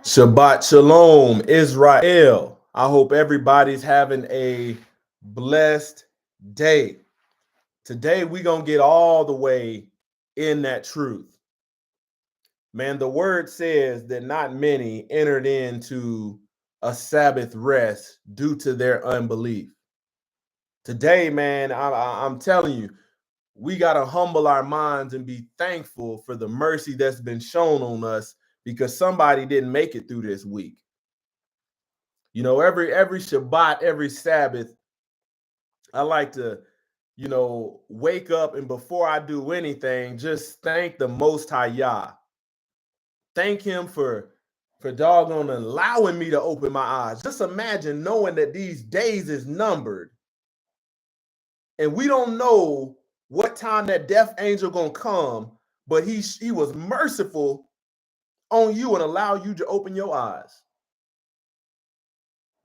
Shabbat Shalom, Israel. I hope everybody's having a blessed day. Today, we're going to get all the way in that truth. Man, the word says that not many entered into a Sabbath rest due to their unbelief. Today, man, I'm telling you, we got to humble our minds and be thankful for the mercy that's been shown on us because somebody didn't make it through this week. You know, every Shabbat, every Sabbath, I like to, wake up and before I do anything, just thank the Most High Yah. Thank him for doggone allowing me to open my eyes. Just imagine knowing that these days is numbered. And we don't know what time that death angel gonna come, but he was merciful on you and allow you to open your eyes.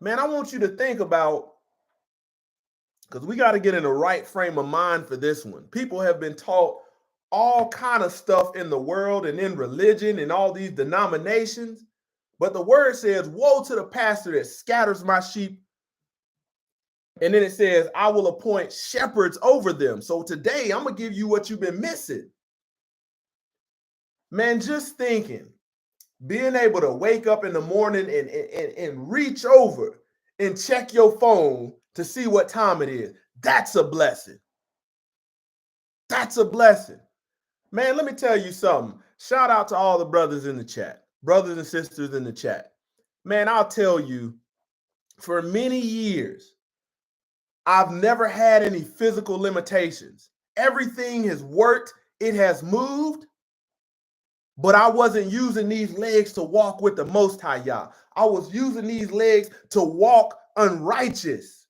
Man, I want you to think about, because we got to get in the right frame of mind for this one. People have been taught all kind of stuff in the world and in religion and all these denominations. But the word says, woe to the pastor that scatters my sheep. And then it says, I will appoint shepherds over them. So today I'm going to give you what you've been missing. Man, just thinking, being able to wake up in the morning and reach over and check your phone to see what time it is. That's a blessing. That's a blessing. Man, let me tell you something. Shout out to all the brothers in the chat, brothers and sisters in the chat. Man, I'll tell you, for many years, I've never had any physical limitations. Everything has worked. It has moved. But I wasn't using these legs to walk with the Most High Yah. I was using these legs to walk unrighteous.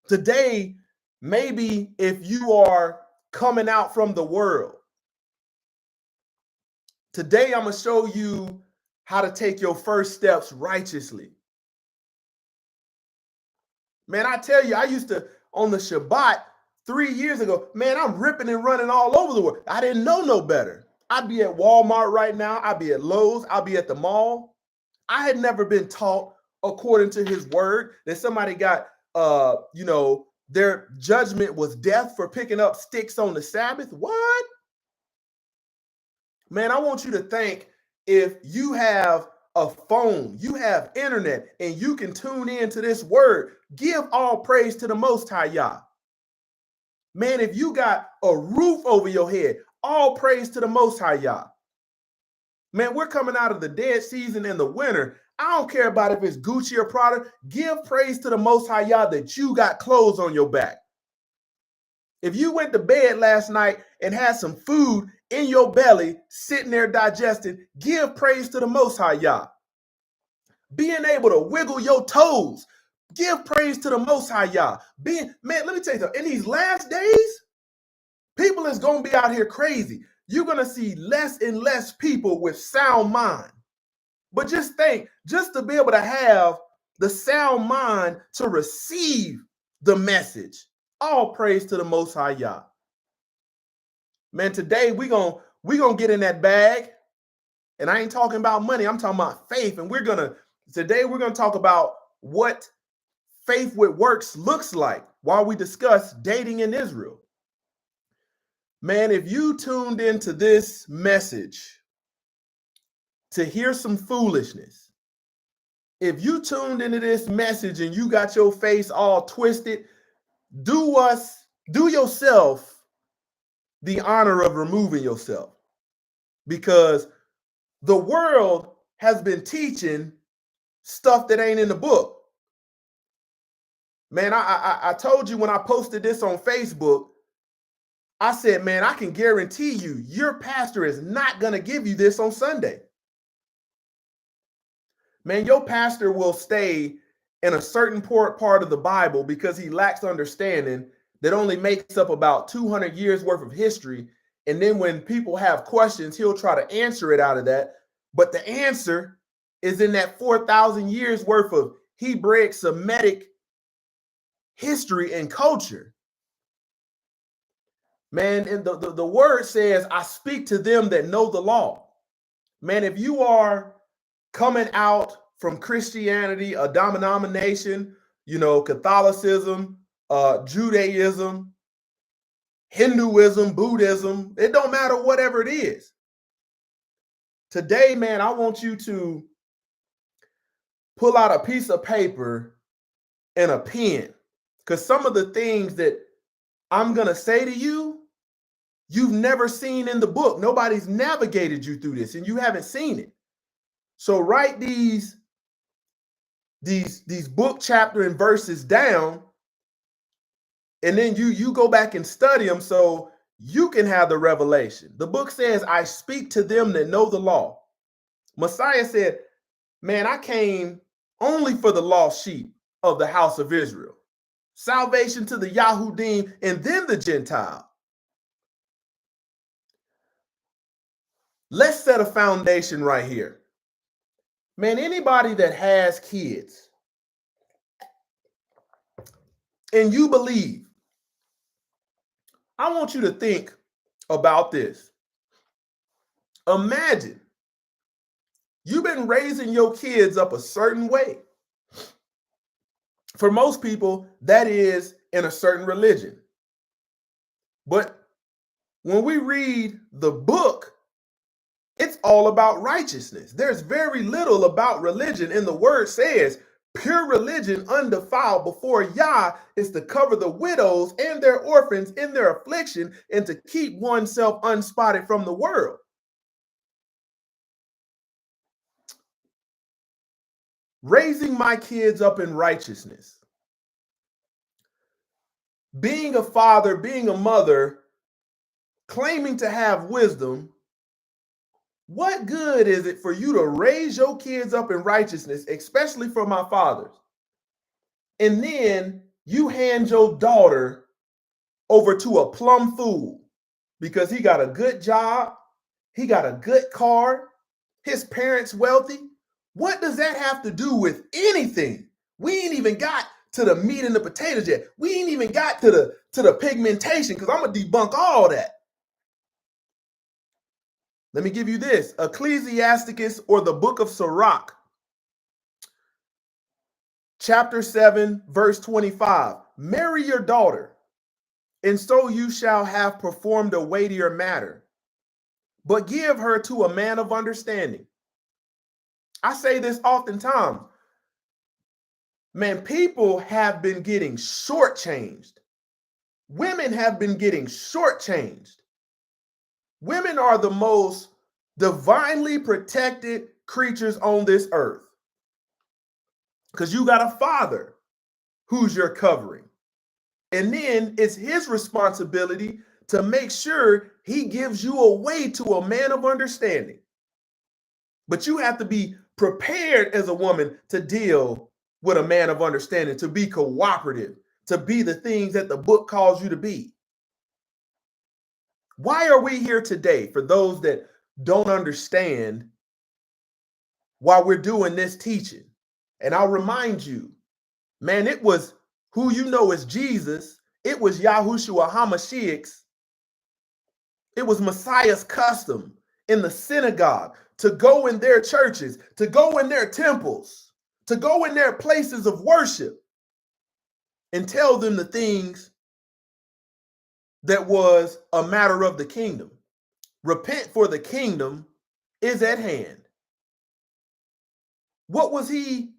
Today, maybe if you are coming out from the world, today I'm going to show you how to take your first steps righteously. Man, I tell you, I used to, on the Shabbat 3 years ago, man, I'm ripping and running all over the world. I didn't know no better. I'd be at Walmart right now. I'd be at Lowe's. I'd be at the mall. I had never been taught, according to his word, that somebody got, their judgment was death for picking up sticks on the Sabbath. What? Man, I want you to think, if you have a phone, you have internet, and you can tune in to this word, give all praise to the Most High Yah. Man, if you got a roof over your head, all praise to the Most High Yah. Man, we're coming out of the dead season in the winter. I don't care about if it's Gucci or Prada. Give praise to the Most High Yah that you got clothes on your back. If you went to bed last night and had some food in your belly, sitting there digesting, give praise to the Most High Yah. Being able to wiggle your toes, give praise to the Most High Yah. Man, let me tell you something. In these last days, people is going to be out here crazy. You're going to see less and less people with sound mind. But just think, just to be able to have the sound mind to receive the message. All praise to the Most High Yah. Man, today we're gonna get in that bag. And I ain't talking about money. I'm talking about faith. And today we're going to talk about what faith with works looks like while we discuss dating in Israel. Man, if you tuned into this message to hear some foolishness, if you tuned into this message and you got your face all twisted, do yourself the honor of removing yourself, because the world has been teaching stuff that ain't in the book. Man, I told you when I posted this on Facebook, I said, man, I can guarantee you, your pastor is not going to give you this on Sunday. Man, your pastor will stay in a certain part of the Bible because he lacks understanding that only makes up about 200 years worth of history. And then when people have questions, he'll try to answer it out of that. But the answer is in that 4,000 years worth of Hebraic Semitic history and culture. Man, and the word says, I speak to them that know the law. Man, if you are coming out from Christianity, a denomination, Catholicism, Judaism, Hinduism, Buddhism, it don't matter, whatever it is. Today, man, I want you to pull out a piece of paper and a pen, because some of the things that I'm going to say to you, you've never seen in the book. Nobody's navigated you through this and you haven't seen it. So write these book chapter and verses down, and then you go back and study them so you can have the revelation. The book says, I speak to them that know the law. Messiah said, man, I came only for the lost sheep of the house of Israel. Salvation to the Yahudim and then the Gentile. Let's set a foundation right here. Man, anybody that has kids and you believe, I want you to think about this. Imagine you've been raising your kids up a certain way. For most people, that is in a certain religion. But when we read the book, it's all about righteousness. There's very little about religion. And the word says, pure religion undefiled before Yah is to cover the widows and their orphans in their affliction and to keep oneself unspotted from the world. Raising my kids up in righteousness. Being a father, being a mother, claiming to have wisdom. What good is it for you to raise your kids up in righteousness, especially for my fathers, and then you hand your daughter over to a plum fool because he got a good job, he got a good car, his parents wealthy? What does that have to do with anything? We ain't even got to the meat and the potatoes yet. We ain't even got to the pigmentation, because I'm going to debunk all that. Let me give you this. Ecclesiasticus, or the book of Sirach, chapter 7, verse 25. Marry your daughter, and so you shall have performed a weightier matter, but give her to a man of understanding. I say this oftentimes. Man, people have been getting shortchanged. Women have been getting shortchanged. Women are the most divinely protected creatures on this earth, because you got a father who's your covering. And then it's his responsibility to make sure he gives you a way to a man of understanding. But you have to be prepared as a woman to deal with a man of understanding, to be cooperative, to be the things that the book calls you to be. Why are we here today? For those that don't understand why we're doing this teaching. And I'll remind you, man, it was who you know as Jesus. It was Yahushua HaMashiach's. It was Messiah's custom in the synagogue to go in their churches, to go in their temples, to go in their places of worship and tell them the things that was a matter of the kingdom. Repent, for the kingdom is at hand. What was he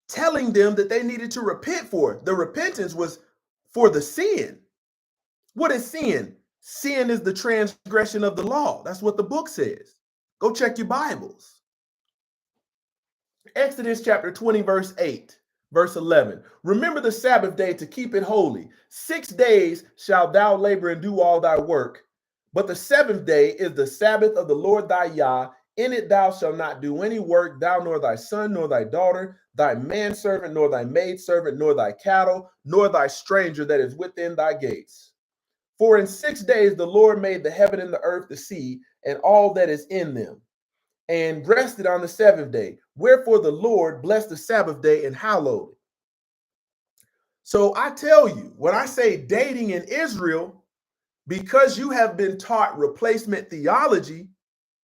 telling them that they needed to repent for? The repentance was for the sin. What is sin? Sin is the transgression of the law. That's what the book says. Go check your Bibles. Exodus chapter 20, verse 8. Verse 11, remember the Sabbath day to keep it holy. 6 days shalt thou labor and do all thy work. But the seventh day is the Sabbath of the Lord thy Yah. In it thou shalt not do any work, thou nor thy son, nor thy daughter, thy manservant, nor thy maidservant, nor thy cattle, nor thy stranger that is within thy gates. For in 6 days the Lord made the heaven and the earth, the sea, and all that is in them, and rested on the seventh day. Wherefore the Lord blessed the Sabbath day and hallowed it. So I tell you, when I say dating in Israel, because you have been taught replacement theology,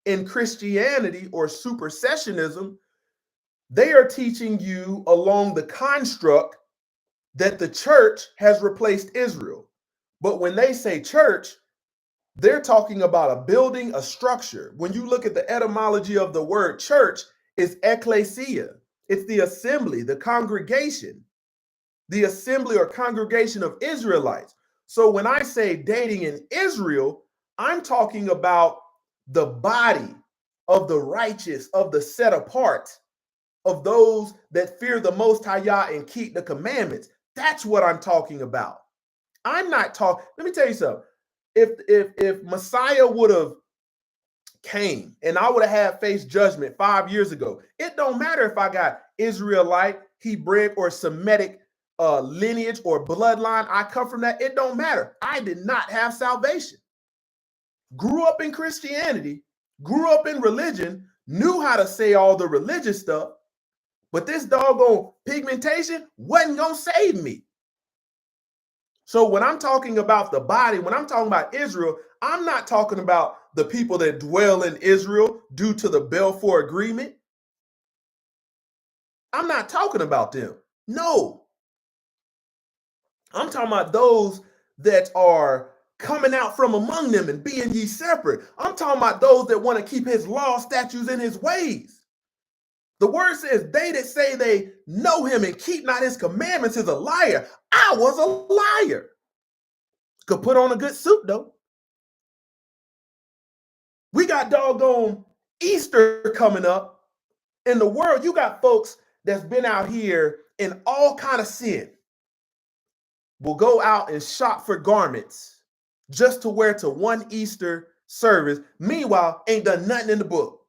in Christianity or supersessionism, they are teaching you along the construct that the church has replaced Israel. But when they say church, they're talking about a building, a structure. When you look at the etymology of the word church, it's ecclesia. It's the assembly, the congregation, the assembly or congregation of Israelites. So when I say dating in Israel, I'm talking about the body of the righteous, of the set apart, of those that fear the Most High Yah and keep the commandments. That's what I'm talking about. I'm not talking. Let me tell you something. If Messiah would have came and I would have had faced judgment 5 years ago, it don't matter if I got Israelite, Hebraic, or Semitic lineage or bloodline. I come from that. It don't matter. I did not have salvation. Grew up in Christianity, grew up in religion, knew how to say all the religious stuff, but this doggone pigmentation wasn't gonna save me. So when I'm talking about the body, when I'm talking about Israel, I'm not talking about the people that dwell in Israel due to the Balfour Agreement. I'm not talking about them. No. I'm talking about those that are coming out from among them and being ye separate. I'm talking about those that want to keep his law, statutes, and his ways. The word says, they that say they know him and keep not his commandments is a liar. I was a liar. Could put on a good suit, though. We got doggone Easter coming up. In the world, you got folks that's been out here in all kind of sin. Will go out and shop for garments just to wear to one Easter service. Meanwhile, ain't done nothing in the book.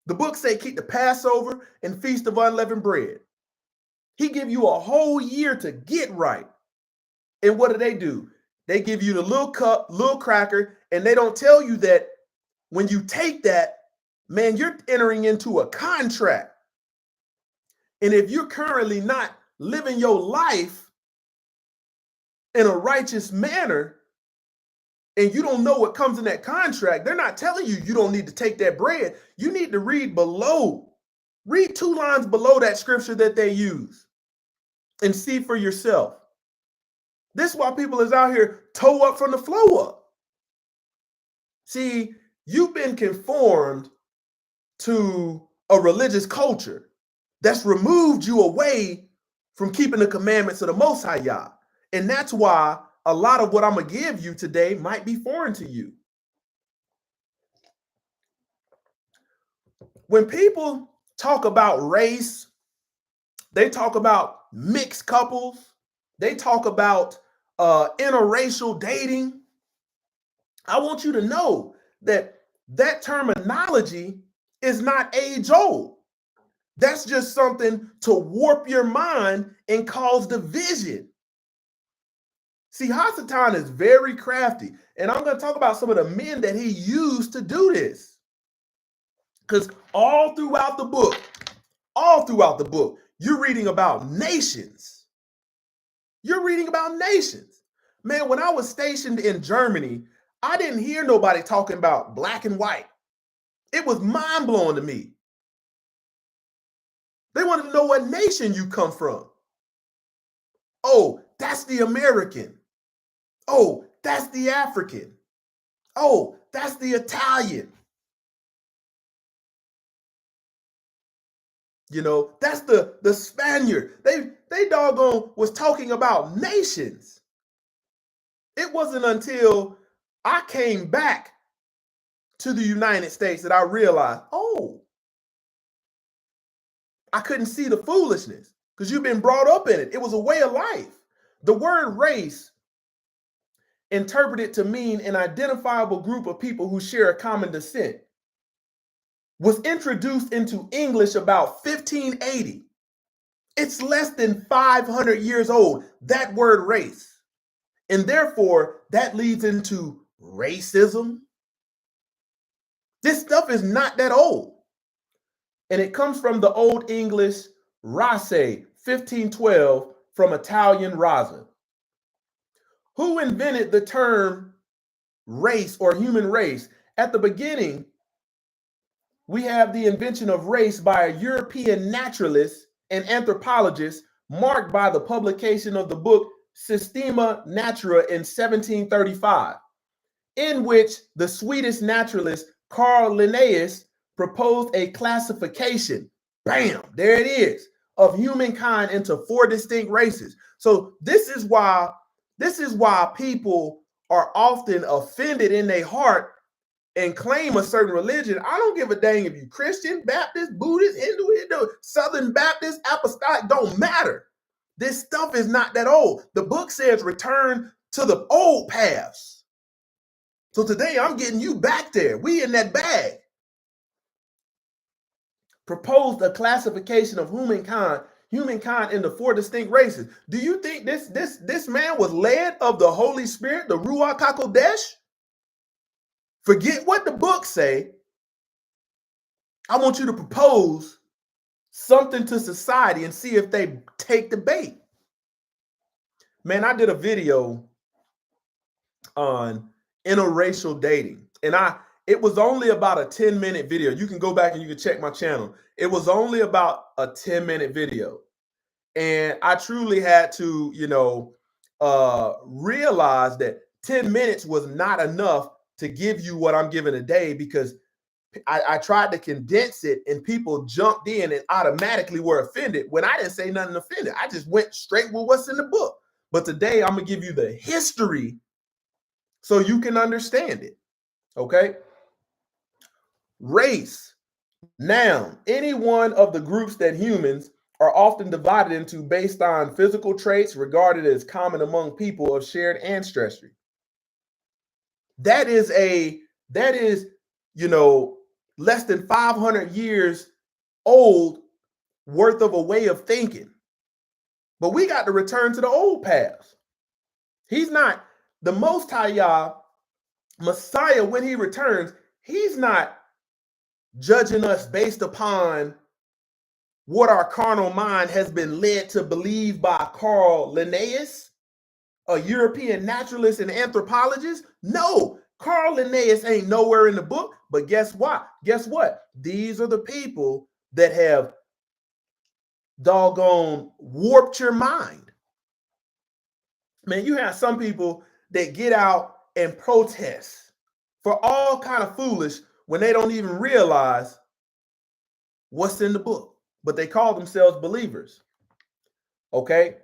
The book say keep the Passover and Feast of Unleavened Bread. He give you a whole year to get right. And what do? They give you the little cup, little cracker, and they don't tell you that when you take that, man, you're entering into a contract. And if you're currently not living your life in a righteous manner, and you don't know what comes in that contract, they're not telling you you don't need to take that bread. You need to read below. Read 2 lines below that scripture that they use and see for yourself. This is why people is out here toe up from the flow up. See, you've been conformed to a religious culture that's removed you away from keeping the commandments of the Most High Yah. And that's why a lot of what I'm going to give you today might be foreign to you. When people talk about race, they talk about mixed couples, they talk about interracial dating. I want you to know that that terminology is not age old. That's just something to warp your mind and cause division. See, Hasatan is very crafty, and I'm going to talk about some of the men that he used to do this. Because all throughout the book, you're reading about nations. You're reading about nations. Man, when I was stationed in Germany, I didn't hear nobody talking about black and white. It was mind-blowing to me. They wanted to know what nation you come from. Oh, that's the American. Oh, that's the African. Oh, that's the Italian. You know, that's the Spaniard. They doggone was talking about nations. It wasn't until I came back to the United States that I realized, oh, I couldn't see the foolishness because you've been brought up in it. It was a way of life. The word race, interpreted to mean an identifiable group of people who share a common descent, was introduced into English about 1580. It's less than 500 years old, that word race. And therefore, that leads into racism. This stuff is not that old. And it comes from the Old English race, 1512, from Italian rasa. Who invented the term race or human race? At the beginning, we have the invention of race by a European naturalist and anthropologist, marked by the publication of the book Systema Naturae in 1735, in which the Swedish naturalist Carl Linnaeus proposed a classification, bam, there it is, of humankind into 4 distinct races. So this is why people are often offended in their heart and claim a certain religion. I don't give a dang if you Christian, Baptist, Buddhist, Hindu, Southern Baptist, Apostolic, don't matter. This stuff is not that old. The book says return to the old paths. So today I'm getting you back there. We in that bag. Proposed a classification of humankind into 4 distinct races. Do you think this man was led of the Holy Spirit, the Ruach HaKodesh? Forget what the book say. I want you to propose something to society and see if they take the bait. Man, I did a video on interracial dating, and it was only about a 10-minute video. You can go back and you can check my channel. It was only about a 10-minute video. And I truly had to, realize that 10 minutes was not enough to give you what I'm giving today, because I tried to condense it and people jumped in and automatically were offended when I didn't say nothing offended. I just went straight with what's in the book. But today I'm going to give you the history so you can understand it. Okay? Race. Noun. Any one of the groups that humans are often divided into based on physical traits regarded as common among people of shared ancestry. That is, less than 500 years old worth of a way of thinking. But we got to return to the old paths. He's not the Most High Yah, Messiah. When he returns, he's not judging us based upon what our carnal mind has been led to believe by Carl Linnaeus, a European naturalist and anthropologist. No, Carl Linnaeus ain't nowhere in the book. But guess what? These are the people that have doggone warped your mind. Man, you have some people that get out and protest for all kind of foolish when they don't even realize what's in the book, but they call themselves believers. Okay?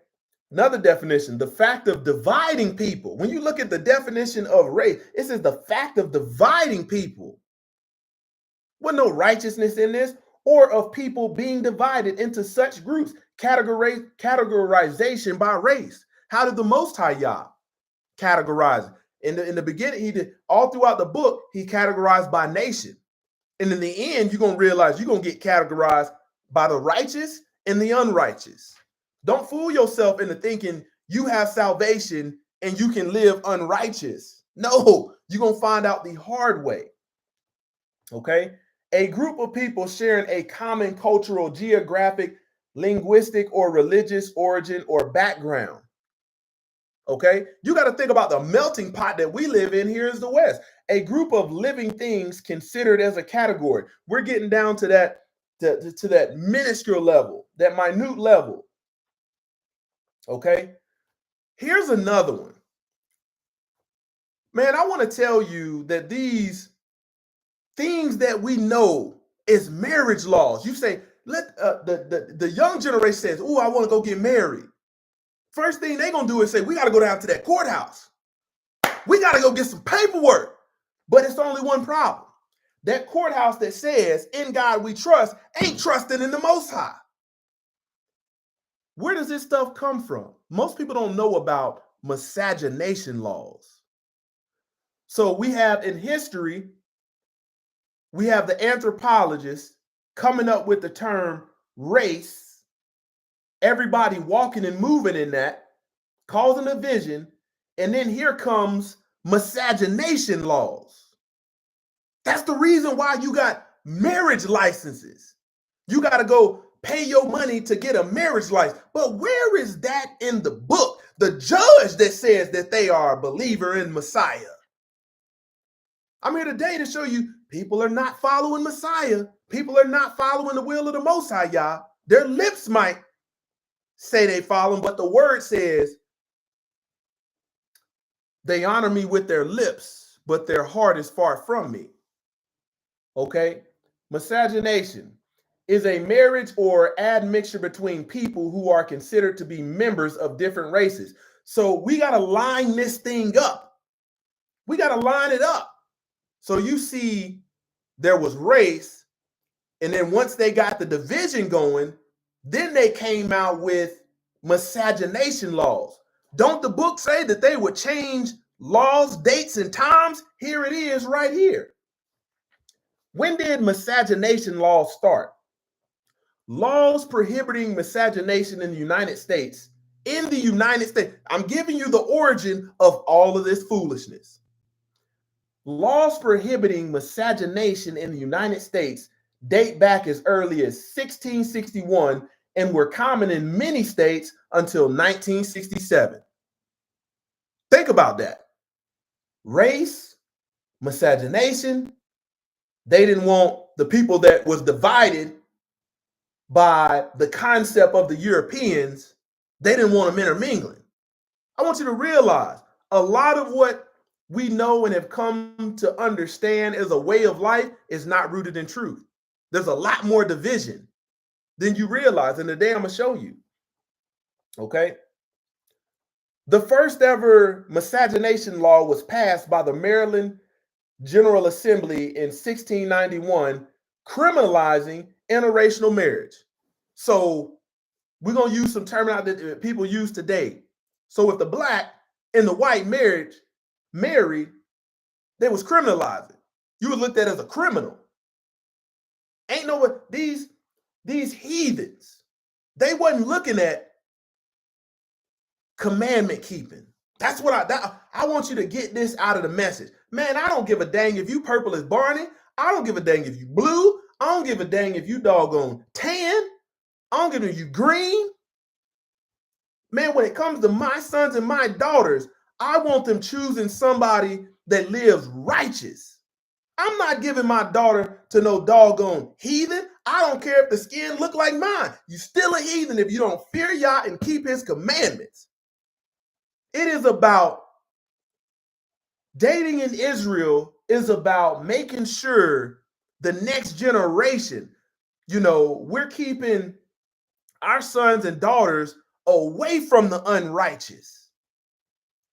Another definition, the fact of dividing people. When you look at the definition of race, it says the fact of dividing people. With no righteousness in this, or of people being divided into such groups, categorization by race. How did the Most High Yah categorize it? In the beginning, he did all throughout the book, he categorized by nation. And in the end, you're going to realize you're going to get categorized by the righteous and the unrighteous. Don't fool yourself into thinking you have salvation and you can live unrighteous. No, you're going to find out the hard way. Okay? A group of people sharing a common cultural, geographic, linguistic, or religious origin or background. Okay? You got to think about the melting pot that we live in here is the West. A group of living things considered as a category. We're getting down to that, to that minuscule level, that minute level. Okay? Here's another one. Man, I want to tell you that these things that we know is marriage laws. You say, let the young generation says, oh, I want to go get married. First thing they're going to do is say, we got to go down to that courthouse. We got to go get some paperwork. But it's only one problem. That courthouse that says, in God we trust, ain't trusting in the Most High. Where does this stuff come from? Most people don't know about miscegenation laws. So we have in history, we have the anthropologists coming up with the term race, everybody walking and moving in that, causing a vision, and then here comes miscegenation laws. That's the reason why you got marriage licenses. You got to go pay your money to get a marriage license. But where is that in the book? The judge that says that they are a believer in Messiah. I'm here today to show you people are not following Messiah. People are not following the will of the Most High, Yah. Their lips might say they follow him, but the word says they honor me with their lips, but their heart is far from me. Okay? Miscegenation is a marriage or admixture between people who are considered to be members of different races. So we got to line this thing up. We got to line it up. So you see, there was race, and then once they got the division going, then they came out with miscegenation laws. Don't the book say that they would change laws, dates, and times? Here it is right here. When did miscegenation laws start? Laws prohibiting miscegenation in the United States. In the United States, I'm giving you the origin of all of this foolishness. Laws prohibiting miscegenation in the United States date back as early as 1661 and were common in many states until 1967. Think about that. Race, miscegenation, they didn't want the people that was divided by the concept of the Europeans, they didn't want them intermingling. I want you to realize a lot of what we know and have come to understand as a way of life is not rooted in truth. There's a lot more division than you realize, and today I'm going to show you. Okay? The first ever miscegenation law was passed by the Maryland General Assembly in 1691, criminalizing interracial marriage. So we're going to use some terminology that people use today. So if the black and the white married, they was criminalizing. You were looked at as a criminal. Ain't no what these heathens, they wasn't looking at commandment keeping. That's what I want you to get this out of the message. Man, I don't give a dang if you purple as Barney. I don't give a dang if you blue. I don't give a dang if you doggone tan. I don't give a if you green. Man, when it comes to my sons and my daughters, I want them choosing somebody that lives righteous. I'm not giving my daughter to no doggone heathen. I don't care if the skin look like mine. You still a heathen if you don't fear Yah and keep his commandments. It is about dating in Israel is about making sure the next generation, we're keeping our sons and daughters away from the unrighteous.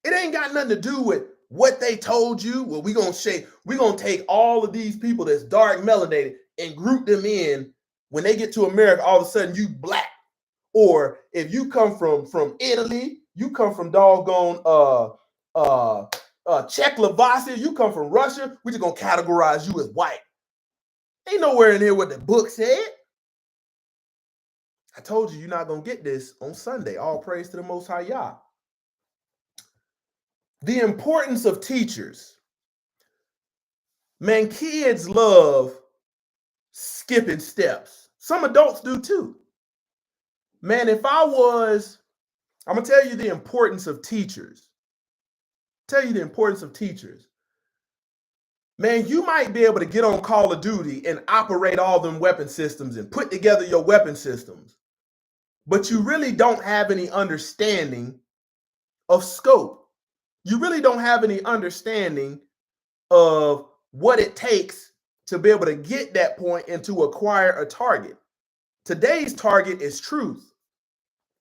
It ain't got nothing to do with what they told you. Well, we're gonna take all of these people that's dark melanated and group them in. When they get to America, all of a sudden you black. Or if you come from Italy, you come from doggone Czechoslovakia, you come from Russia, we're just gonna categorize you as white. Ain't nowhere in here what the book said. I told you you're not gonna get this on Sunday. All praise to the Most High Yah. The importance of teachers. Man, kids love skipping steps. Some adults do too. Man, I'm gonna tell you the importance of teachers. Man, you might be able to get on Call of Duty and operate all them weapon systems and put together your weapon systems, but you really don't have any understanding of scope. You really don't have any understanding of what it takes to be able to get that point and to acquire a target. Today's target is truth.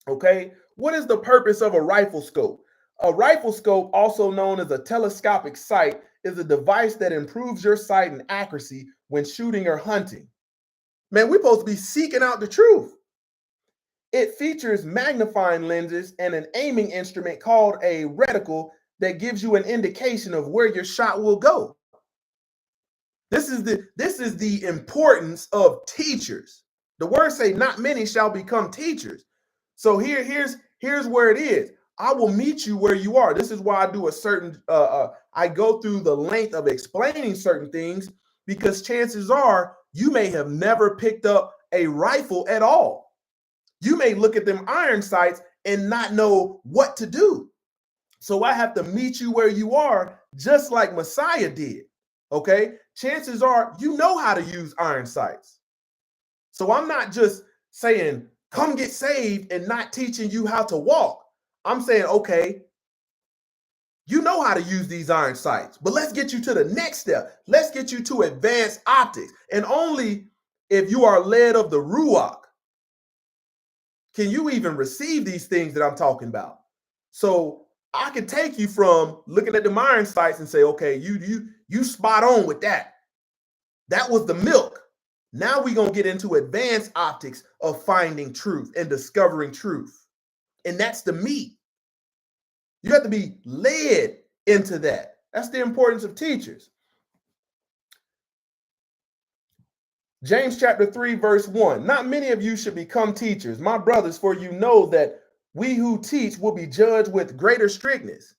Okay? What is the purpose of a rifle scope? A rifle scope, also known as a telescopic sight, is a device that improves your sight and accuracy when shooting or hunting. Man, we're supposed to be seeking out the truth. It features magnifying lenses and an aiming instrument called a reticle that gives you an indication of where your shot will go. This is the importance of teachers. The words say, not many shall become teachers. So here's where it is. I will meet you where you are. This is why I do I go through the length of explaining certain things, because chances are you may have never picked up a rifle at all. You may look at them iron sights and not know what to do. So I have to meet you where you are, just like Messiah did. Okay, chances are you know how to use iron sights. So I'm not just saying come get saved and not teaching you how to walk. I'm saying, okay, you know how to use these iron sights, but let's get you to the next step. Let's get you to advanced optics. And only if you are led of the Ruach can you even receive these things that I'm talking about. So I can take you from looking at the iron sights and say, okay, you spot on with that. That was the milk. Now we're going to get into advanced optics of finding truth and discovering truth. And that's the meat. You have to be led into that. That's the importance of teachers. James chapter 3, verse 1. Not many of you should become teachers, my brothers, for you know that we who teach will be judged with greater strictness.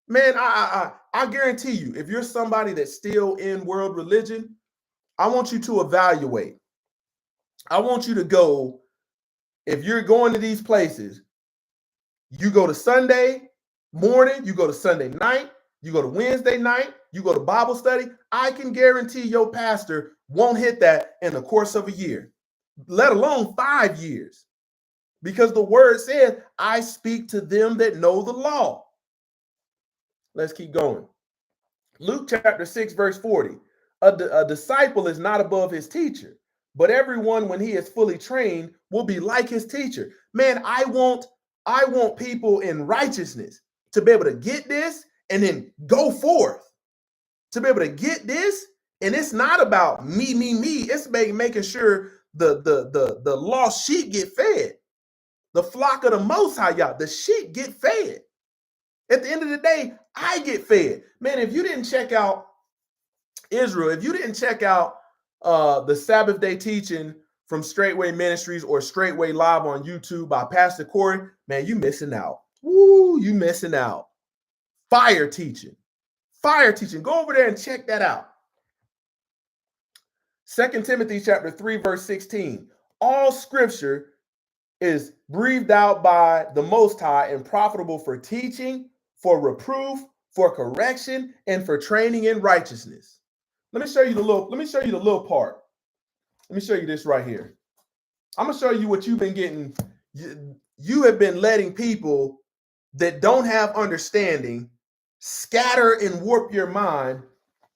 Man, I guarantee you, if you're somebody that's still in world religion, I want you to evaluate. I want you to go, if you're going to these places, you go to Sunday morning, you go to Sunday night, you go to Wednesday night, you go to Bible study. I can guarantee your pastor won't hit that in the course of a year, let alone 5 years. Because the word says, I speak to them that know the law. Let's keep going. Luke chapter 6, verse 40. A disciple is not above his teacher, but everyone, when he is fully trained, will be like his teacher. Man, I want people in righteousness to be able to get this and then go forth. To be able to get this, and it's not about me. It's making sure the lost sheep get fed. The flock of the Most High, y'all, the sheep get fed. At the end of the day, I get fed. Man, if you didn't check out Israel, if you didn't check out the Sabbath Day Teaching from Straightway Ministries or Straightway Live on YouTube by Pastor Corey, man, you missing out. Woo, you missing out. Fire teaching. Fire teaching. Go over there and check that out. 2 Timothy chapter 3, verse 16. All scripture is breathed out by the Most High and profitable for teaching, for reproof, for correction, and for training in righteousness. Let me show you the little part. Let me show you this right here. I'm gonna show you what you've been getting. You have been letting people that don't have understanding scatter and warp your mind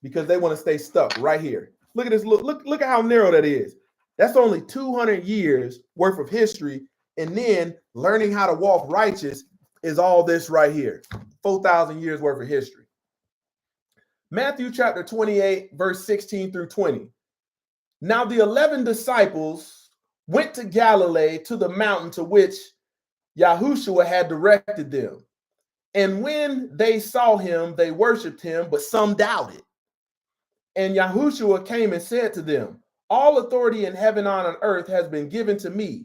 because they want to stay stuck right here. Look at this. Look at how narrow that is. That's only 200 years worth of history. And then learning how to walk righteous is all this right here. 4,000 years worth of history. Matthew chapter 28, verse 16 through 20. Now the 11 disciples went to Galilee to the mountain to which Yahushua had directed them. And when they saw him, they worshiped him, but some doubted. And Yahushua came and said to them, all authority in heaven and on earth has been given to me.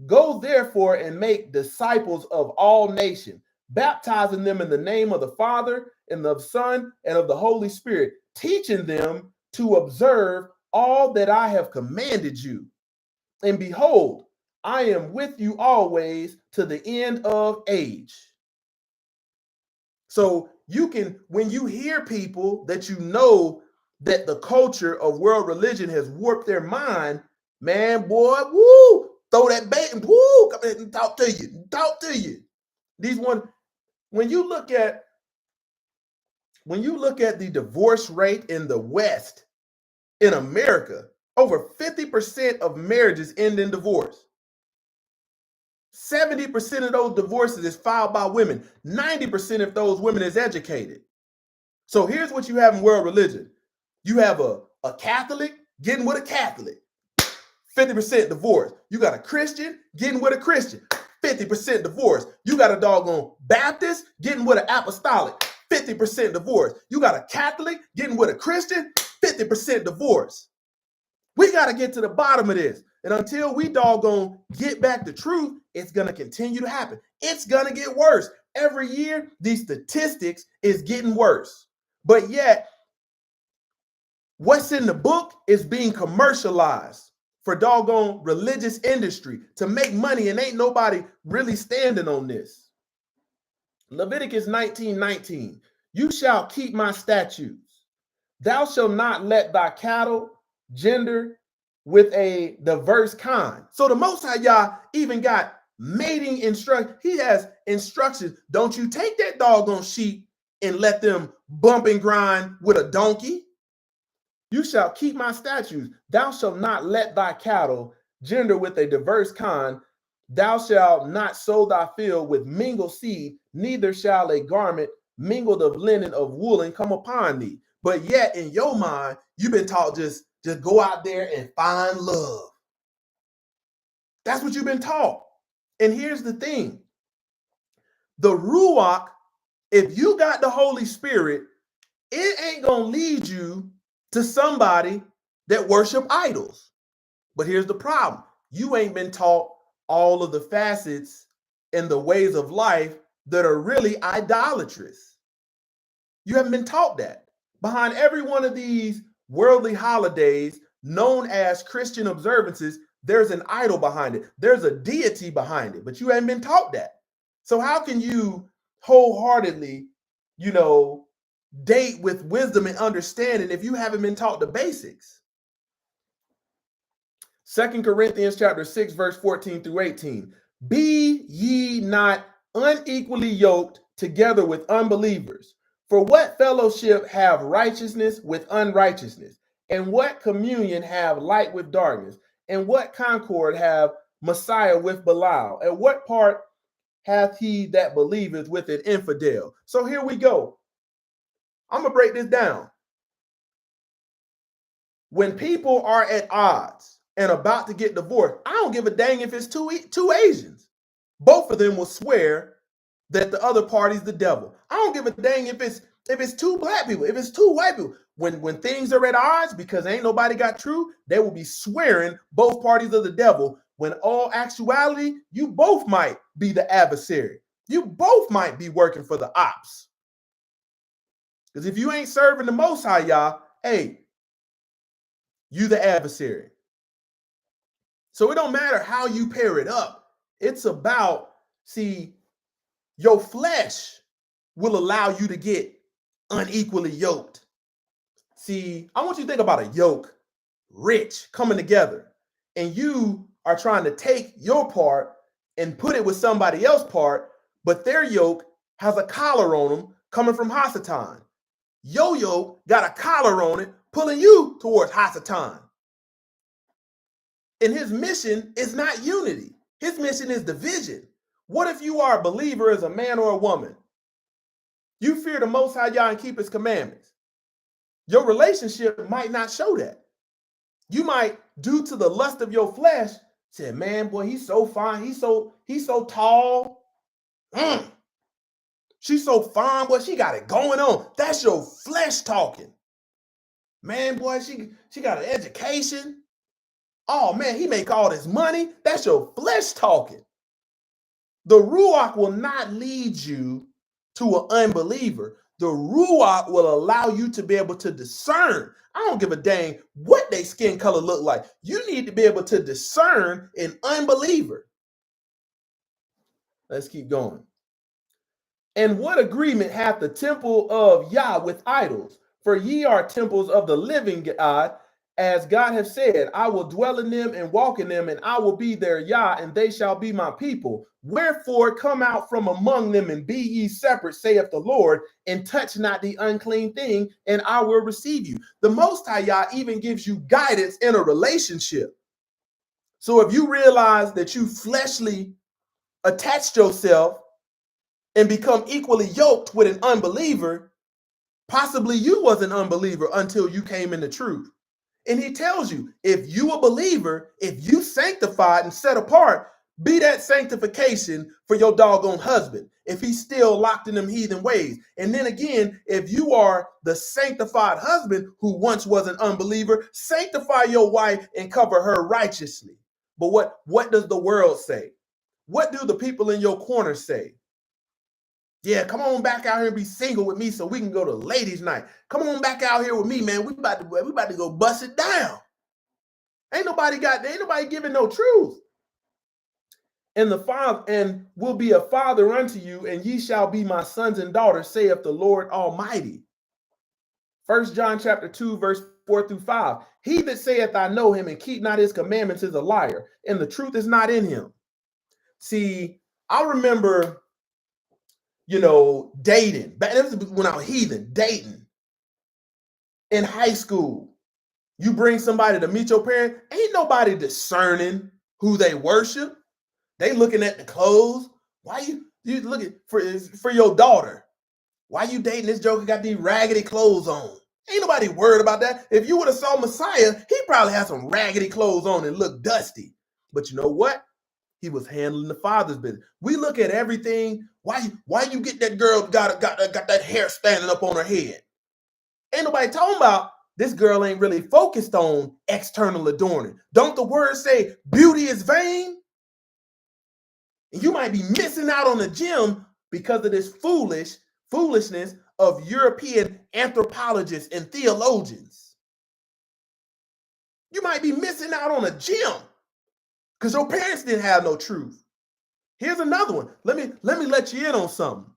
Go therefore and make disciples of all nations, baptizing them in the name of the Father and of the Son and of the Holy Spirit, teaching them to observe all that I have commanded you. And behold, I am with you always to the end of age. So you can, when you hear people that you know that the culture of world religion has warped their mind, man, boy, woo, throw that bait and woo, come in and talk to you. These one, when you look at the divorce rate in the West, in America, over 50% of marriages end in divorce. 70% of those divorces is filed by women. 90% of those women is educated. So here's what you have in world religion. You have a Catholic getting with a Catholic, 50% divorce. You got a Christian getting with a Christian, 50% divorce. You got a doggone Baptist getting with an apostolic, 50% divorce. You got a Catholic getting with a Christian, 50% divorce. We got to get to the bottom of this. And until we doggone get back to truth, it's going to continue to happen. It's going to get worse. Every year, these statistics is getting worse. But yet, what's in the book is being commercialized for doggone religious industry to make money, and ain't nobody really standing on this. Leviticus 19:19. You shall keep my statutes, Thou shalt not let thy cattle gender with a diverse kind. So the Most High Yah even got mating instruction. He has instructions. Don't you take that doggone sheep and let them bump and grind with a donkey. You shall keep my statutes. Thou shalt not let thy cattle gender with a diverse kind. Thou shalt not sow thy field with mingled seed, neither shall a garment mingled of linen of woolen come upon thee. But yet in your mind, you've been taught just go out there and find love. That's what you've been taught. And here's the thing. The Ruach, if you got the Holy Spirit, it ain't going to lead you to somebody that worship idols. But here's the problem. You ain't been taught all of the facets and the ways of life that are really idolatrous. You haven't been taught that. Behind every one of these worldly holidays known as Christian observances, there's an idol behind it. There's a deity behind it, but you haven't been taught that. So how can you wholeheartedly, date with wisdom and understanding if you haven't been taught the basics? 2 Corinthians chapter 6, verse 14 through 18. Be ye not unequally yoked together with unbelievers. For what fellowship have righteousness with unrighteousness? And what communion have light with darkness? And what concord have Messiah with Belial? And what part hath he that believeth with an infidel? So here we go. I'm going to break this down. When people are at odds and about to get divorced, I don't give a dang if it's two Asians. Both of them will swear that the other party's the devil. I don't give a dang if it's two black people, if it's two white people. When things are at odds, because ain't nobody got truth, they will be swearing both parties are the devil. When all actuality, you both might be the adversary. You both might be working for the ops. Because if you ain't serving the Most High, y'all, hey, you the adversary. So it don't matter how you pair it up. It's about, your flesh will allow you to get unequally yoked. I want you to think about a yoke, rich, coming together, and you are trying to take your part and put it with somebody else's part, but their yoke has a collar on them coming from Hasatan. Your yoke got a collar on it pulling you towards Hasatan. And his mission is not unity. His mission is division. What if you are a believer as a man or a woman? You fear the Most High Yah and keep his commandments. Your relationship might not show that. You might, due to the lust of your flesh, say, man, boy, he's so fine. He's so tall. She's so fine, boy, she got it going on. That's your flesh talking. Man, boy, she got an education. Oh, man, he make all this money. That's your flesh talking. The Ruach will not lead you to an unbeliever. The Ruach will allow you to be able to discern. I don't give a dang what their skin color look like. You need to be able to discern an unbeliever. Let's keep going. And what agreement hath the temple of Yah with idols? For ye are temples of the living God, as God hath said, I will dwell in them and walk in them, and I will be their Yah, and they shall be my people. Wherefore come out from among them, and be ye separate, saith the Lord, and touch not the unclean thing, and I will receive you. The Most High Yah even gives you guidance in a relationship. So if you realize that you fleshly attached yourself and become equally yoked with an unbeliever, possibly you was an unbeliever until you came in the truth. And he tells you, if you a believer, if you sanctified and set apart, be that sanctification for your doggone husband, if he's still locked in them heathen ways. And then again, if you are the sanctified husband who once was an unbeliever, sanctify your wife and cover her righteously. But what does the world say? What do the people in your corner say? Yeah, come on back out here and be single with me so we can go to ladies' night. Come on back out here with me, man. We about to go bust it down. Ain't nobody giving no truth. And the Father and will be a father unto you, and ye shall be my sons and daughters, saith the Lord Almighty. 1 John chapter 2, verse 4 through 5. He that saith, I know him, and keep not his commandments is a liar, and the truth is not in him. See, I remember, dating. That was when I was heathen, dating. In high school, you bring somebody to meet your parents, ain't nobody discerning who they worship. They looking at the clothes. Why you looking for your daughter? Why you dating this joker got these raggedy clothes on? Ain't nobody worried about that. If you would have saw Messiah, he probably had some raggedy clothes on and looked dusty. But you know what? He was handling the Father's business. We look at everything. Why you get that girl got that hair standing up on her head? Ain't nobody talking about this girl ain't really focused on external adorning. Don't the word say beauty is vain? And you might be missing out on the gym because of this foolishness of European anthropologists and theologians. You might be missing out on a gym because your parents didn't have no truth. Here's another one. Let me let you in on something.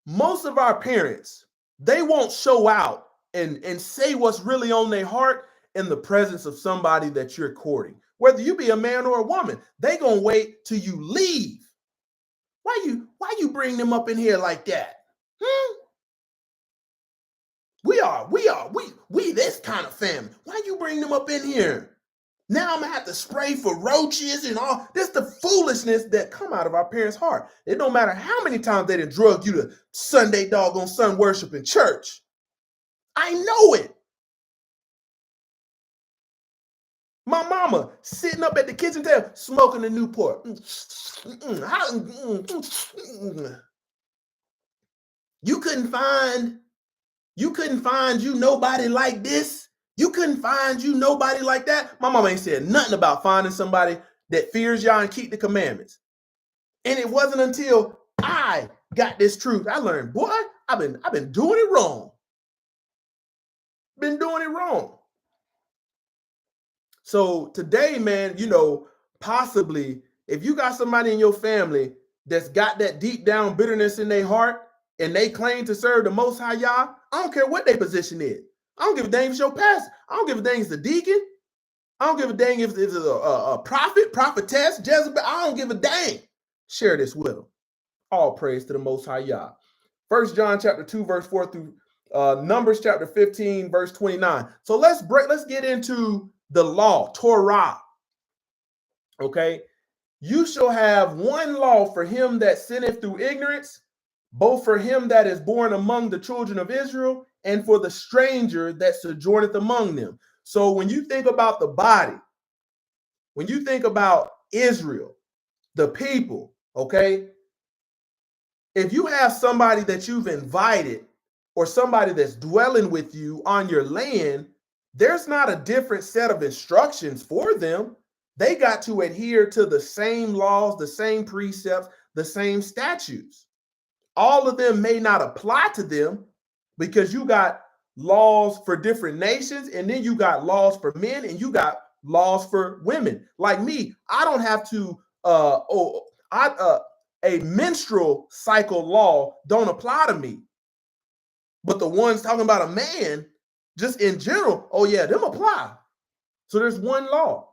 Most of our parents, they won't show out and say what's really on their heart in the presence of somebody that you're courting. Whether you be a man or a woman, they gonna wait till you leave. Why you bring them up in here like that? We this kind of family. Why you bring them up in here? Now I'm gonna have to spray for roaches and all. This the foolishness that come out of our parents' heart. It don't matter how many times they done drug you to Sunday doggone sun worship in church. I know it. My mama sitting up at the kitchen table smoking a Newport. You couldn't find you nobody like this. You couldn't find you nobody like that. My mama ain't said nothing about finding somebody that fears y'all and keep the commandments. And it wasn't until I got this truth I learned, boy, I've been doing it wrong. Been doing it wrong. So today, man, possibly if you got somebody in your family that's got that deep down bitterness in their heart and they claim to serve the Most High Yah, I don't care what their position is. I don't give a dang if it's your pastor. I don't give a dang if it's the deacon. I don't give a dang if it's a prophet, prophetess, Jezebel. I don't give a dang. Share this with them. All praise to the Most High Yah. 1 John chapter 2, verse 4 through Numbers chapter 15, verse 29. So let's get into the law, Torah. Okay. You shall have one law for him that sinneth through ignorance, both for him that is born among the children of Israel and for the stranger that sojourneth among them. So when you think about the body, when you think about Israel, the people, okay, if you have somebody that you've invited or somebody that's dwelling with you on your land, there's not a different set of instructions for them. They got to adhere to the same laws, the same precepts, the same statutes. All of them may not apply to them because you got laws for different nations, and then you got laws for men, and you got laws for women. Like me, I don't have to a menstrual cycle law don't apply to me. But the ones talking about a man, just in general, oh yeah, them apply. So there's one law.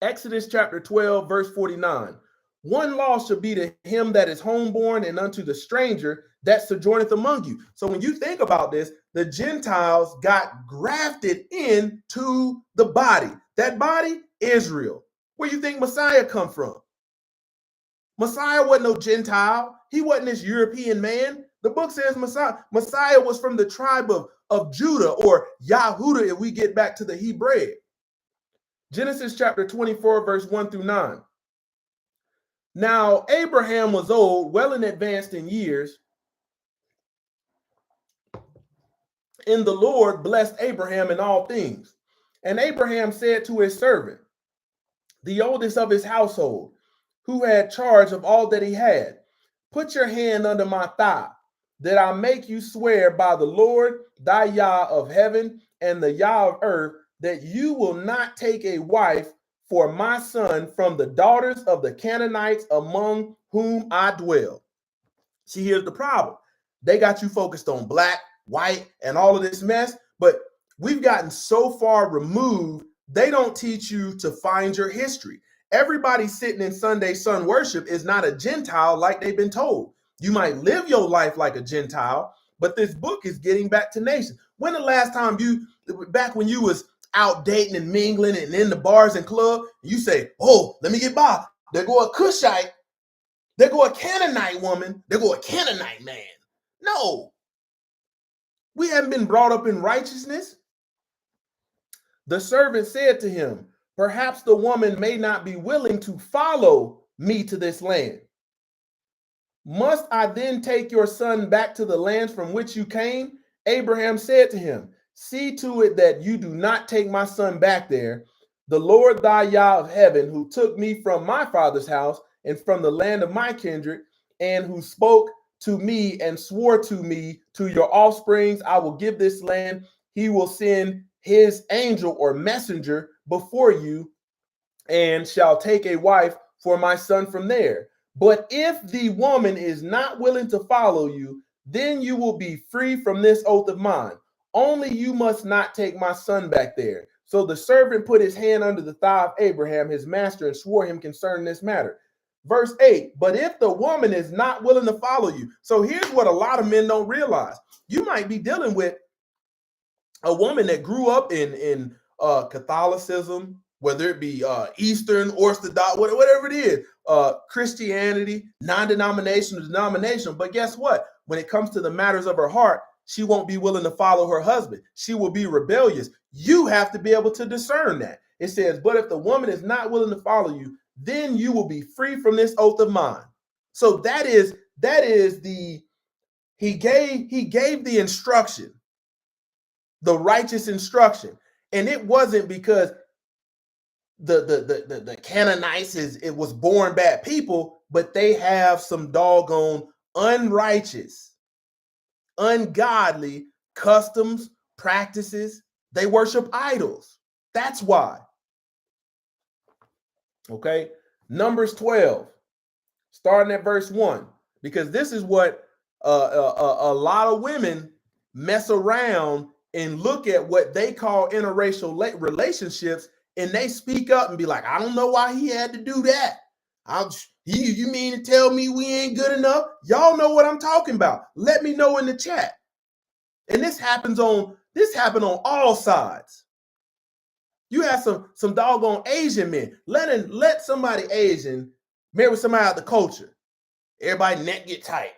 Exodus chapter 12, verse 49. One law shall be to him that is homeborn and unto the stranger that sojourneth among you. So when you think about this, the Gentiles got grafted into the body. That body, Israel. Where you think Messiah come from? Messiah wasn't no Gentile. He wasn't this European man. The book says Messiah was from the tribe of Judah, or Yahudah if we get back to the Hebrew. Genesis chapter 24, verse 1 through 9. Now Abraham was old, well and advanced in years, and the Lord blessed Abraham in all things. And Abraham said to his servant, the oldest of his household, who had charge of all that he had, put your hand under my thigh, that I make you swear by the Lord thy Yah of heaven and the Yah of earth, that you will not take a wife for my son from the daughters of the Canaanites among whom I dwell. See, here's the problem. They got you focused on black, white and all of this mess. But we've gotten so far removed, they don't teach you to find your history. Everybody sitting in Sunday Sun worship is not a Gentile like they've been told. You might live your life like a Gentile, but this book is getting back to nations. When the last time back when you was out dating and mingling and in the bars and club, you say, oh, let me get by. There go a Cushite. There go a Canaanite woman. There go a Canaanite man. No. We haven't been brought up in righteousness. The servant said to him, perhaps the woman may not be willing to follow me to this land. Must I then take your son back to the land from which you came? Abraham said to him, see to it that you do not take my son back there. The Lord thy Yah of heaven, who took me from my father's house and from the land of my kindred, and who spoke to me and swore to me, to your offsprings, I will give this land. He will send his angel or messenger before you and shall take a wife for my son from there. But if the woman is not willing to follow you, then you will be free from this oath of mine. Only you must not take my son back there. So the servant put his hand under the thigh of Abraham, his master, and swore him concerning this matter. Verse 8, but if the woman is not willing to follow you. So here's what a lot of men don't realize. You might be dealing with a woman that grew up in Catholicism, whether it be Eastern, Orthodox, whatever it is, Christianity, non-denominational, denomination. But guess what? When it comes to the matters of her heart, she won't be willing to follow her husband. She will be rebellious. You have to be able to discern that. It says, but if the woman is not willing to follow you, then you will be free from this oath of mine. So that is the, he gave the instruction, the righteous instruction. And it wasn't because the Canaanites it was born bad people, but they have some doggone unrighteous, ungodly customs, practices. They worship idols. That's why. Okay. Numbers 12, starting at verse 1, because this is what a lot of women mess around and look at what they call interracial relationships, and they speak up and be like, I don't know why he had to do that. You mean to tell me we ain't good enough? Y'all know what I'm talking about. Let me know in the chat. And this happened on all sides. You have some doggone Asian men. Let somebody Asian marry somebody out the culture. Everybody neck get tight.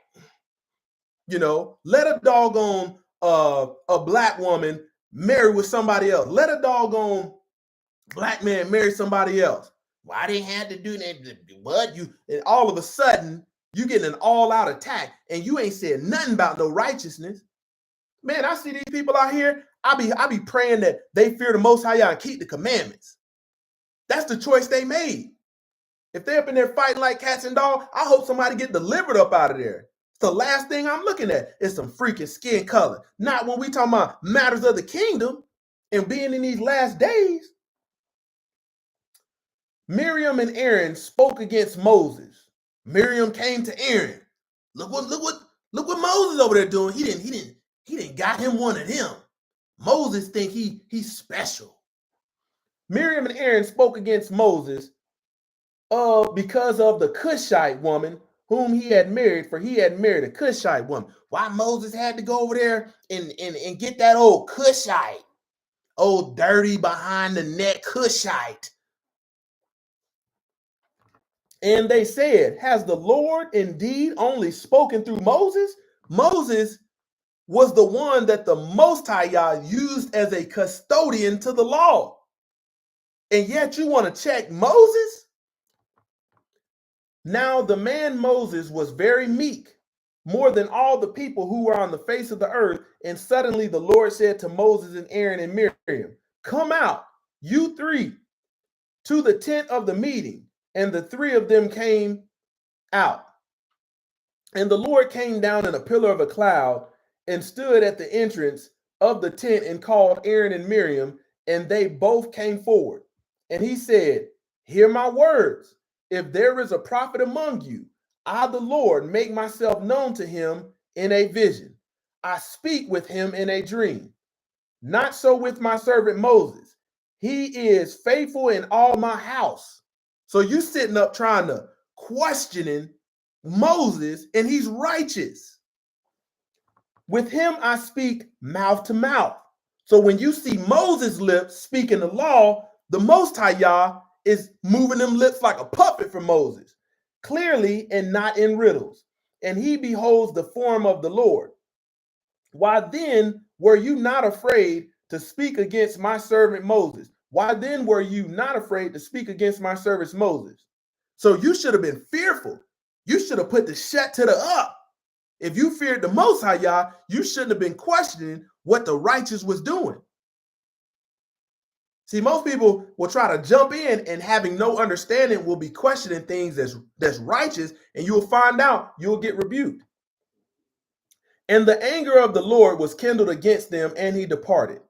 You know, let a doggone a black woman marry with somebody else. Let a doggone black man marry somebody else. Why they had to do that? What you? And all of a sudden you getting an all-out attack, and you ain't said nothing about no righteousness. Man, I see these people out here. I be praying that they fear the Most High and keep the commandments. That's the choice they made. If they're up in there fighting like cats and dogs, I hope somebody get delivered up out of there. It's the last thing I'm looking at is some freaking skin color. Not when we talking about matters of the kingdom and being in these last days. Miriam and Aaron spoke against Moses. Miriam came to Aaron. Look what Moses over there doing. He didn't got him one of them. Moses think he's special. Miriam and Aaron spoke against Moses because of the Cushite woman whom he had married, for he had married a Cushite woman. Why Moses had to go over there and get that old Cushite, old dirty behind the neck Cushite. And they said, has the Lord indeed only spoken through Moses? Moses was the one that the Most High Yah used as a custodian to the law. And yet you want to check Moses? Now the man Moses was very meek, more than all the people who were on the face of the earth. And suddenly the Lord said to Moses and Aaron and Miriam, come out, you three, to the tent of the meeting. And the three of them came out. And the Lord came down in a pillar of a cloud and stood at the entrance of the tent and called Aaron and Miriam, and they both came forward. And he said, hear my words. If there is a prophet among you, I, the Lord, make myself known to him in a vision. I speak with him in a dream. Not so with my servant Moses. He is faithful in all my house. So you sitting up trying to questioning Moses, and he's righteous. With him I speak mouth to mouth. So when you see Moses' lips speaking the law, the Most High Yah is moving them lips like a puppet for Moses, clearly and not in riddles. And he beholds the form of the Lord. Why then were you not afraid to speak against my servant Moses? Why then were you not afraid to speak against my servant Moses? So you should have been fearful. You should have put the shut to the up. If you feared the Most High Yah, you shouldn't have been questioning what the righteous was doing. See, most people will try to jump in and having no understanding will be questioning things that's righteous, and you'll find out you'll get rebuked. And the anger of the Lord was kindled against them, and he departed.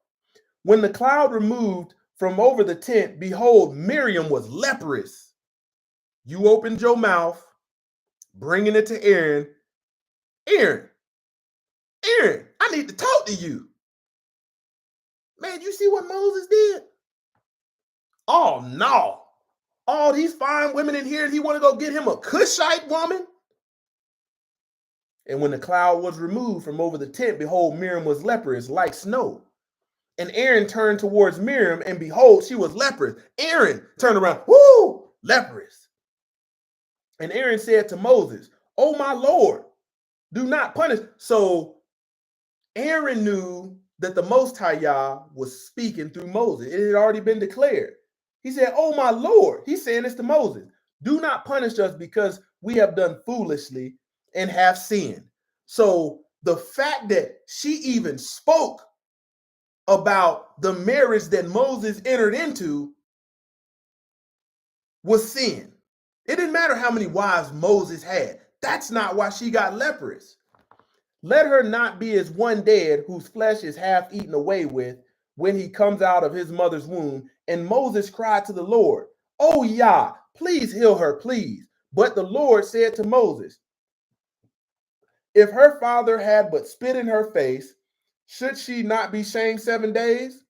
When the cloud removed from over the tent, behold, Miriam was leprous. You opened your mouth, bringing it to Aaron. Aaron, I need to talk to you. Man, you see what Moses did? Oh, no. All these fine women in here, he want to go get him a Cushite woman? And when the cloud was removed from over the tent, behold, Miriam was leprous like snow. And Aaron turned towards Miriam, and behold, she was leprous. Aaron turned around, whoo, leprous. And Aaron said to Moses, oh, my Lord, do not punish. So Aaron knew that the Most High Yah was speaking through Moses. It had already been declared. He said, oh, my Lord. He's saying this to Moses. Do not punish us because we have done foolishly and have sinned. So the fact that she even spoke about the marriage that Moses entered into was sin. It didn't matter how many wives Moses had. That's not why she got leprous. Let her not be as one dead whose flesh is half eaten away with when he comes out of his mother's womb. And Moses cried to the Lord, oh Yah, please heal her, please. But the Lord said to Moses, if her father had but spit in her face, should she not be shamed 7 days?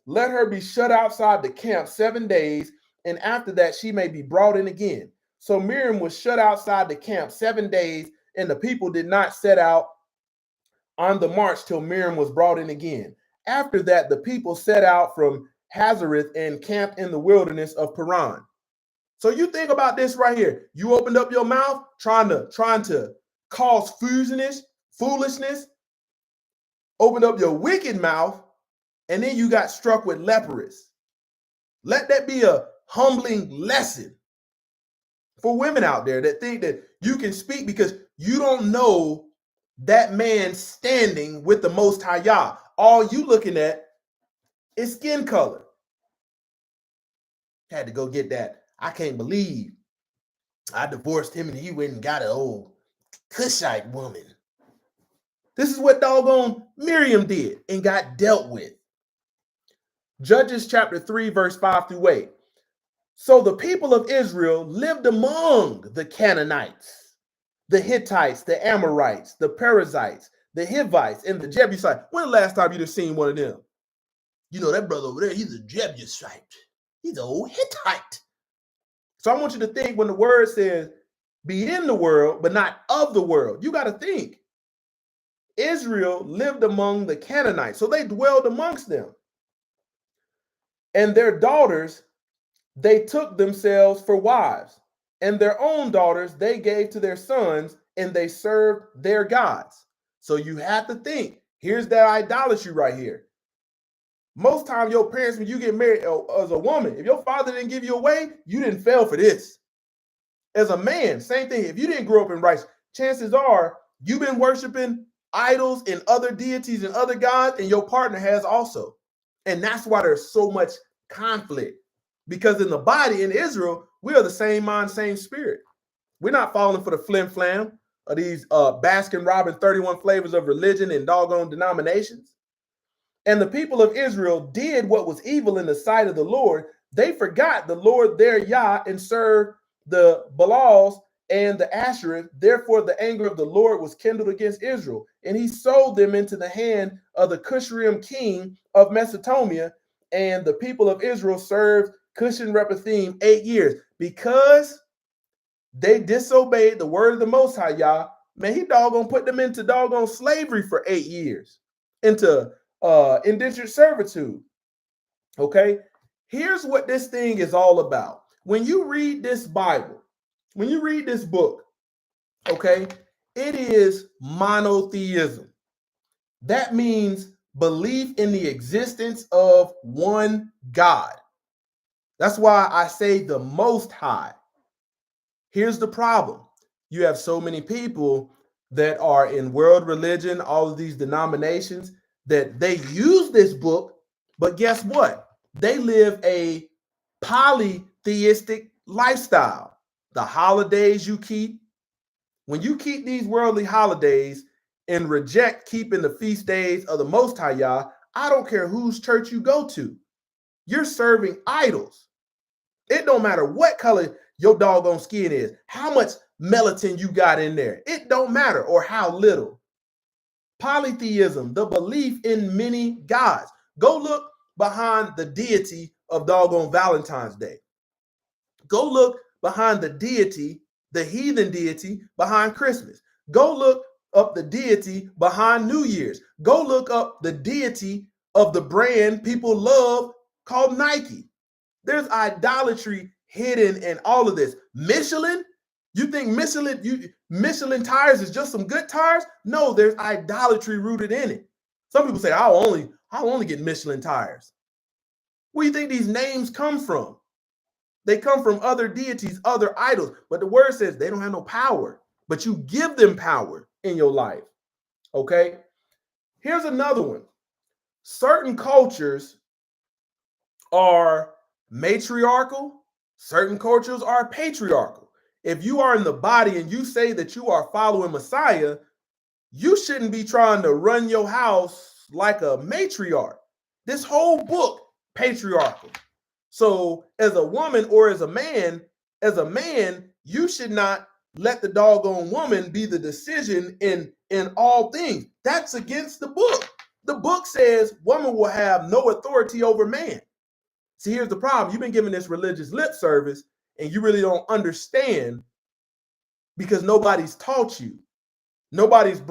Let her be shut outside the camp 7 days, and after that she may be brought in again. So Miriam was shut outside the camp 7 days, and the people did not set out on the march till Miriam was brought in again. After that, the people set out from Hazareth and camped in the wilderness of Paran. So you think about this right here. You opened up your mouth trying to cause foolishness, opened up your wicked mouth, and then you got struck with leprous. Let that be a humbling lesson for women out there that think that you can speak because you don't know that man standing with the Most High Yah. All you looking at is skin color. Had to go get that. I can't believe I divorced him and he went and got an old Cushite woman. This is what doggone Miriam did and got dealt with. Judges chapter 3, verse 5 through 8. So the people of Israel lived among the Canaanites, the Hittites, the Amorites, the Perizzites, the Hivites, and the Jebusites. When the last time you have seen one of them? You know, that brother over there, he's a Jebusite. He's an old Hittite. So I want you to think when the word says, be in the world, but not of the world. You got to think. Israel lived among the Canaanites, so they dwelled amongst them. And their daughters, they took themselves for wives, and their own daughters they gave to their sons, and they served their gods. So you have to think, here's that idolatry right here. Most times your parents, when you get married as a woman, if your father didn't give you away, you didn't fail for this. As a man, same thing. If you didn't grow up in righteousness, chances are you've been worshiping idols and other deities and other gods, and your partner has also. And that's why there's so much conflict. Because in the body in Israel, we are the same mind, same spirit. We're not falling for the flim flam of these Baskin Robbins 31 flavors of religion and doggone denominations. And the people of Israel did what was evil in the sight of the Lord. They forgot the Lord their Yah and served the Baals and the Ashereth. Therefore the anger of the Lord was kindled against Israel, and he sold them into the hand of the Cushrim king of Mesopotamia, and the people of Israel served Cushan-Rephaim 8 years. Because they disobeyed the word of the Most High, Yah, man, he doggone put them into doggone slavery for 8 years, into indentured servitude. Okay, here's what this thing is all about. When you read this Bible, when you read this book, okay, it is monotheism. That means belief in the existence of one God. That's why I say the Most High. Here's the problem. You have so many people that are in world religion, all of these denominations, that they use this book, but guess what? They live a polytheistic lifestyle. The holidays you keep, when you keep these worldly holidays and reject keeping the feast days of the Most High Yah, I don't care whose church you go to, you're serving idols. It don't matter what color your doggone skin is, how much melatonin you got in there. It don't matter, or how little. Polytheism, the belief in many gods. Go look behind the deity of doggone Valentine's Day. Go look behind the deity, the heathen deity behind Christmas. Go look up the deity behind New Year's. Go look up the deity of the brand people love called Nike. There's idolatry hidden in all of this. Michelin, you think Michelin tires is just some good tires? No, there's idolatry rooted in it. Some people say, I'll only get Michelin tires. Where do you think these names come from? They come from other deities, other idols. But the word says they don't have no power, but you give them power in your life. Okay? Here's another one. Certain cultures are matriarchal, certain cultures are patriarchal. If you are in the body and you say that you are following Messiah, you shouldn't be trying to run your house like a matriarch. This whole book, patriarchal. So as a woman or as a man, you should not let the doggone woman be the decision in all things. That's against the book. The book says woman will have no authority over man. See, here's the problem. You've been giving this religious lip service and you really don't understand because nobody's taught you. Nobody's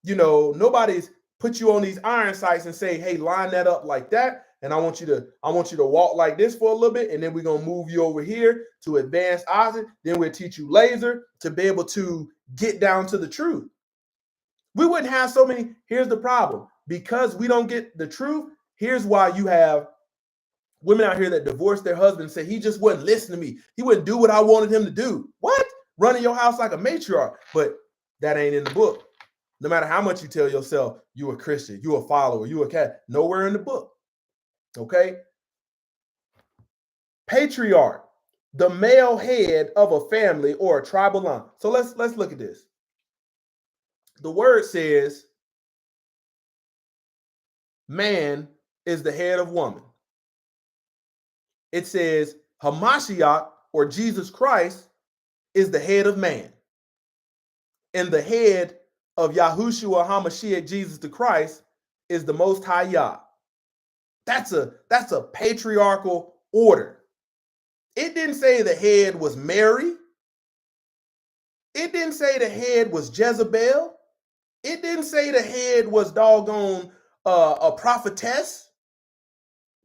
nobody's put you on these iron sights and say, hey, line that up like that. And I want you to walk like this for a little bit. And then we're going to move you over here to advanced Isaac. Then we'll teach you laser to be able to get down to the truth. We wouldn't have so many. Here's the problem. Because we don't get the truth, here's why you have women out here that divorce their husband and say, he just wouldn't listen to me. He wouldn't do what I wanted him to do. What? Running your house like a matriarch. But that ain't in the book. No matter how much you tell yourself you're a Christian, you're a follower, you're a cat, nowhere in the book. Okay? Patriarch, the male head of a family or a tribal line. So let's look at this. The word says man is the head of woman. It says Hamashiach, or Jesus Christ, is the head of man. And the head of Yahushua HaMashiach, Jesus the Christ, is the Most High Yah. That's a patriarchal order. It didn't say the head was Mary. It didn't say the head was Jezebel. It didn't say the head was doggone a prophetess.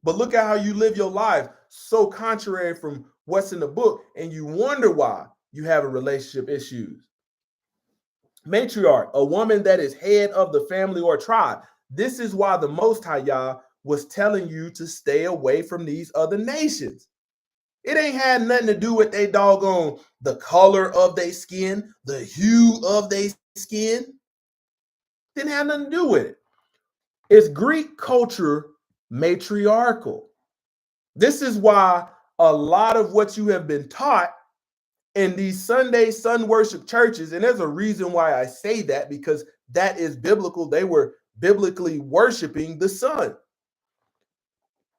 But look at how you live your life, so contrary from what's in the book, and you wonder why you have relationship issues. Matriarch, a woman that is head of the family or tribe. This is why the Most High Yah was telling you to stay away from these other nations. It ain't had nothing to do with they doggone the color of their skin, the hue of their skin. Didn't have nothing to do with it. It's Greek culture matriarchal. This is why a lot of what you have been taught in these Sunday sun worship churches, and there's a reason why I say that, because that is biblical. They were biblically worshiping the sun.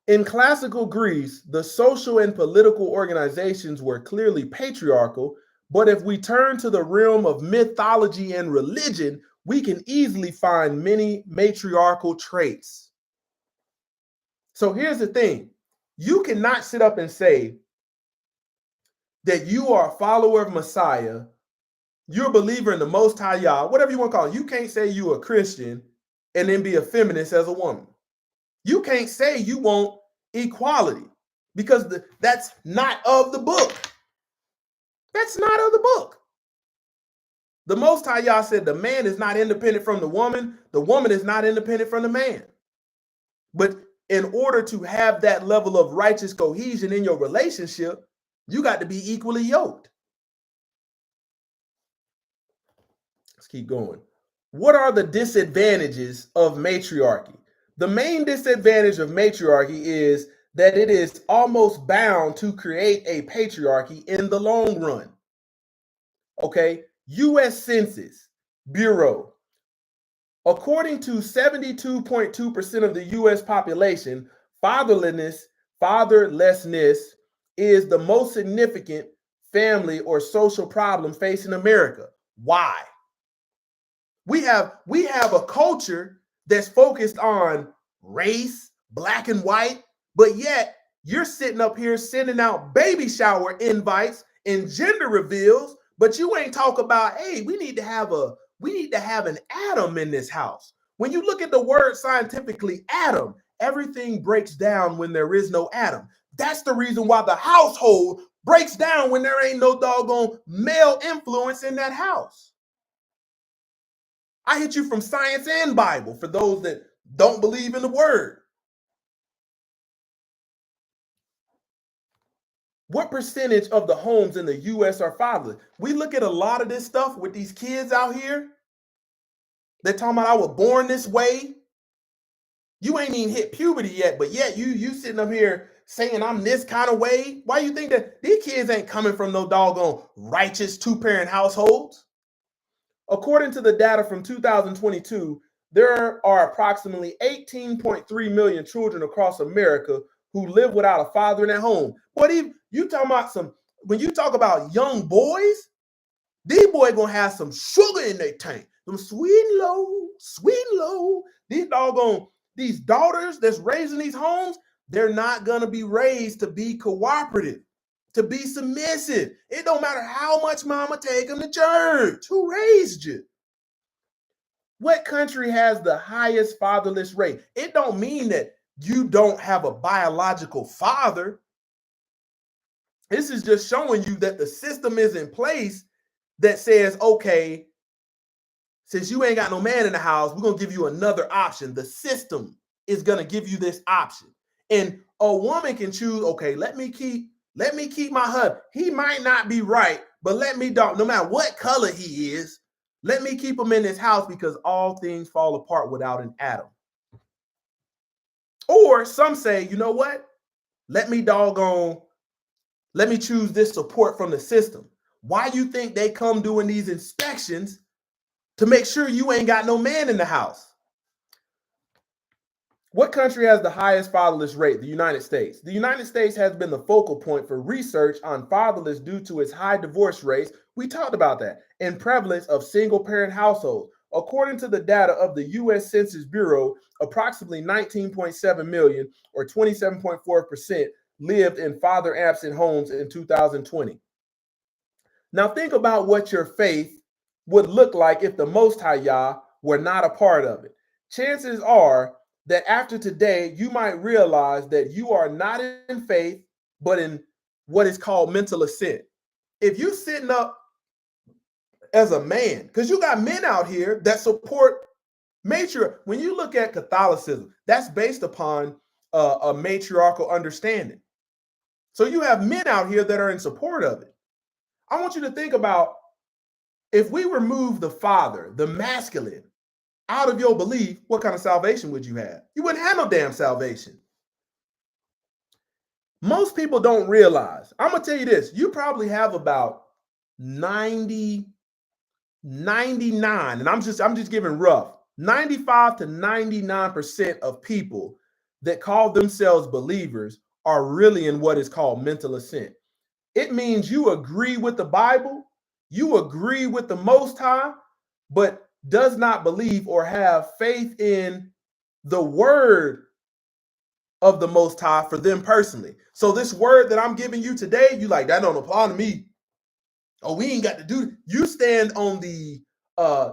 In classical Greece, the social and political organizations were clearly patriarchal, But if we turn to the realm of mythology and religion, we can easily find many matriarchal traits. So here's the thing. You cannot sit up and say that you are a follower of Messiah, you're a believer in the Most High Yah, whatever you want to call it. You can't say you're a Christian and then be a feminist as a woman. You can't say you want equality because that's not of the book. That's not of the book. The Most High Yah said the man is not independent from the woman is not independent from the man. But in order to have that level of righteous cohesion in your relationship, you got to be equally yoked. Let's keep going. What are the disadvantages of matriarchy? The main disadvantage of matriarchy is that it is almost bound to create a patriarchy in the long run. Okay, U.S. Census Bureau. According to 72.2% of the U.S. population, fatherlessness is the most significant family or social problem facing America. Why? We have a culture that's focused on race, black and white, but yet you're sitting up here sending out baby shower invites and gender reveals, but you ain't talk about, hey, we need to have an Adam in this house. When you look at the word scientifically, Adam, everything breaks down when there is no Adam. That's the reason why the household breaks down when there ain't no doggone male influence in that house. I hit you from science and Bible for those that don't believe in the word. What percentage of the homes in the U.S. are fatherless? We look at a lot of this stuff with these kids out here. They're talking about I was born this way. You ain't even hit puberty yet, but yet you sitting up here saying I'm this kind of way. Why you think that these kids ain't coming from no doggone righteous two-parent households? According to the data from 2022, there are approximately 18.3 million children across America who live without a father in their home. But even you talking about when you talk about young boys, these boys gonna have some sugar in their tank. Them sweet and low. These daughters that's raised in these homes, they're not gonna be raised to be cooperative, to be submissive. It don't matter how much mama take them to church. Who raised you? What country has the highest fatherless rate? It don't mean that you don't have a biological father. This is just showing you that the system is in place that says, okay, since you ain't got no man in the house, we're going to give you another option. The system is going to give you this option. And a woman can choose, okay, let me keep my husband. He might not be right, but no matter what color he is, let me keep him in this house because all things fall apart without an Adam. Or some say, you know what? Let me choose this support from the system. Why you think they come doing these inspections to make sure you ain't got no man in the house? What country has the highest fatherless rate? The United States. The United States has been the focal point for research on fatherless due to its high divorce rates. We talked about that. And prevalence of single-parent households. According to the data of the U.S. Census Bureau, approximately 19.7 million or 27.4% lived in father-absent homes in 2020. Now think about what your faith would look like if the Most High Yah were not a part of it. Chances are that after today, you might realize that you are not in faith, but in what is called mental assent. If you're sitting up as a man, because you got men out here that support matriarch. When you look at Catholicism, that's based upon a matriarchal understanding. So you have men out here that are in support of it. I want you to think about if we remove the father, the masculine, out of your belief, what kind of salvation would you have? You wouldn't have no damn salvation. Most people don't realize. I'm going to tell you this. You probably have about 99, and I'm just giving rough, 95 to 99% of people that call themselves believers are really in what is called mental assent. It means you agree with the Bible, You agree with the Most High, but does not believe or have faith in the word of the Most High for them personally. So this word that I'm giving you today, you like, that don't apply to me. Oh, we ain't got to do. You stand on the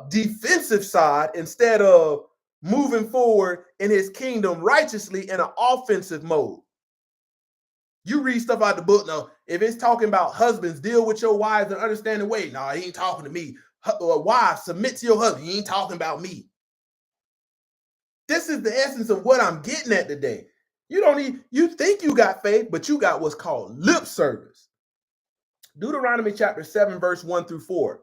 defensive side instead of moving forward in his kingdom righteously in an offensive mode. You read stuff out the book. Now, if it's talking about husbands, deal with your wives in an understanding way. No, he ain't talking to me. Wives, submit to your husband. He ain't talking about me. This is the essence of what I'm getting at today. You think you got faith, but you got what's called lip service. Deuteronomy chapter 7, verse 1 through 4.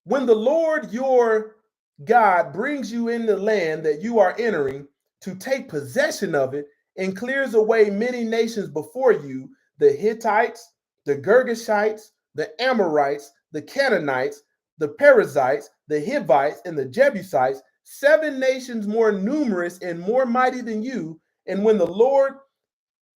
When the Lord your God brings you in the land that you are entering to take possession of it and clears away many nations before you, the Hittites, the Girgashites, the Amorites, the Canaanites, the Perizzites, the Hivites, and the Jebusites, 7 nations more numerous and more mighty than you. And when the Lord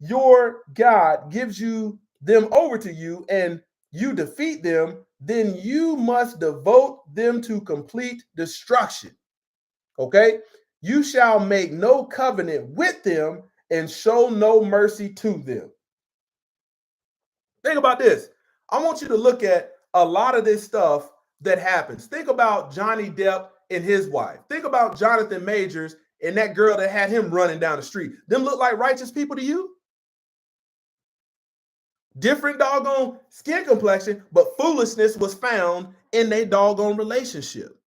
your God gives you them over to you and you defeat them, then you must devote them to complete destruction. Okay? You shall make no covenant with them and show no mercy to them. Think about this. I want you to look at a lot of this stuff that happens. Think about Johnny Depp and his wife. Think about Jonathan Majors and that girl that had him running down the street. Them look like righteous people to you? Different doggone skin complexion, but foolishness was found in their doggone relationship.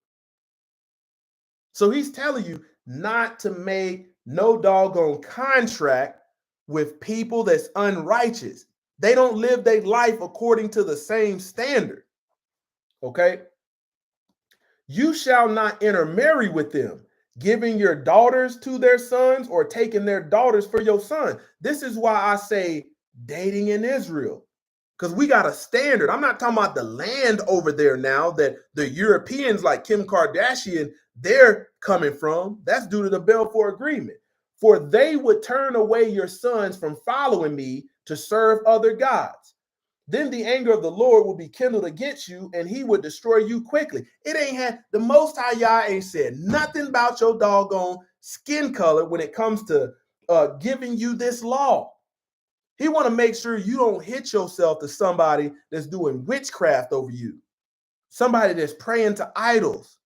So he's telling you not to make no doggone contract with people that's unrighteous. They don't live their life according to the same standard. Okay? You shall not intermarry with them, giving your daughters to their sons or taking their daughters for your son. This is why I say dating in Israel. Because we got a standard. I'm not talking about the land over there now that the Europeans like Kim Kardashian, they're coming from. That's due to the Balfour Agreement. For they would turn away your sons from following me to serve other gods. Then the anger of the Lord will be kindled against you, and he would destroy you quickly. It ain't had the Most High Yah ain't said nothing about your doggone skin color when it comes to giving you this law. He want to make sure you don't hit yourself to somebody that's doing witchcraft over you, somebody that's praying to idols,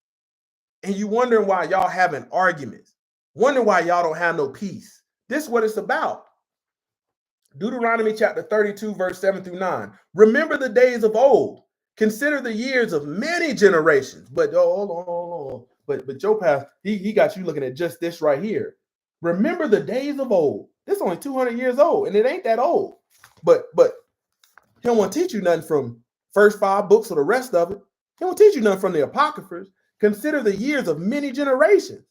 and you wondering why y'all having arguments, wondering why y'all don't have no peace. This is what it's about. Deuteronomy chapter 32, verse 7 through 9. Remember the days of old. Consider the years of many generations. But hold on. But Joe Pass, he got you looking at just this right here. Remember the days of old. This is only 200 years old, and it ain't that old. But he don't want to teach you nothing from first 5 books or the rest of it. He don't teach you nothing from the Apocryphers. Consider the years of many generations.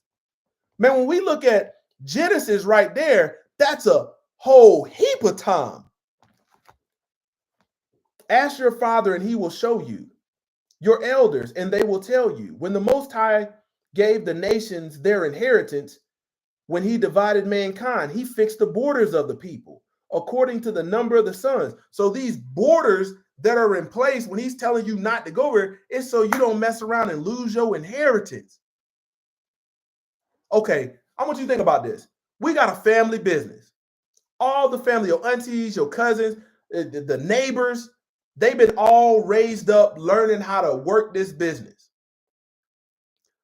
Man, when we look at Genesis right there, that's a whole heap of time. Ask your father, and he will show you. Your elders, and they will tell you. When the Most High gave the nations their inheritance, when he divided mankind, he fixed the borders of the people according to the number of the sons. So these borders that are in place when he's telling you not to go over, it's so you don't mess around and lose your inheritance. Okay, I want you to think about this. We got a family business. All the family, your aunties, your cousins, the neighbors, they've been all raised up learning how to work this business.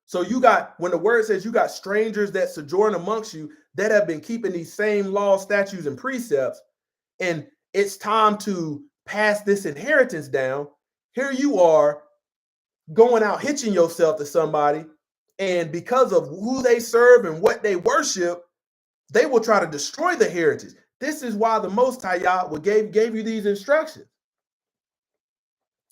So you got, when the word says you got strangers that sojourn amongst you that have been keeping these same laws, statutes, and precepts, and it's time to pass this inheritance down. Here you are going out hitching yourself to somebody, and because of who they serve and what they worship, they will try to destroy the heritage. This is why the Most High Yah gave you these instructions.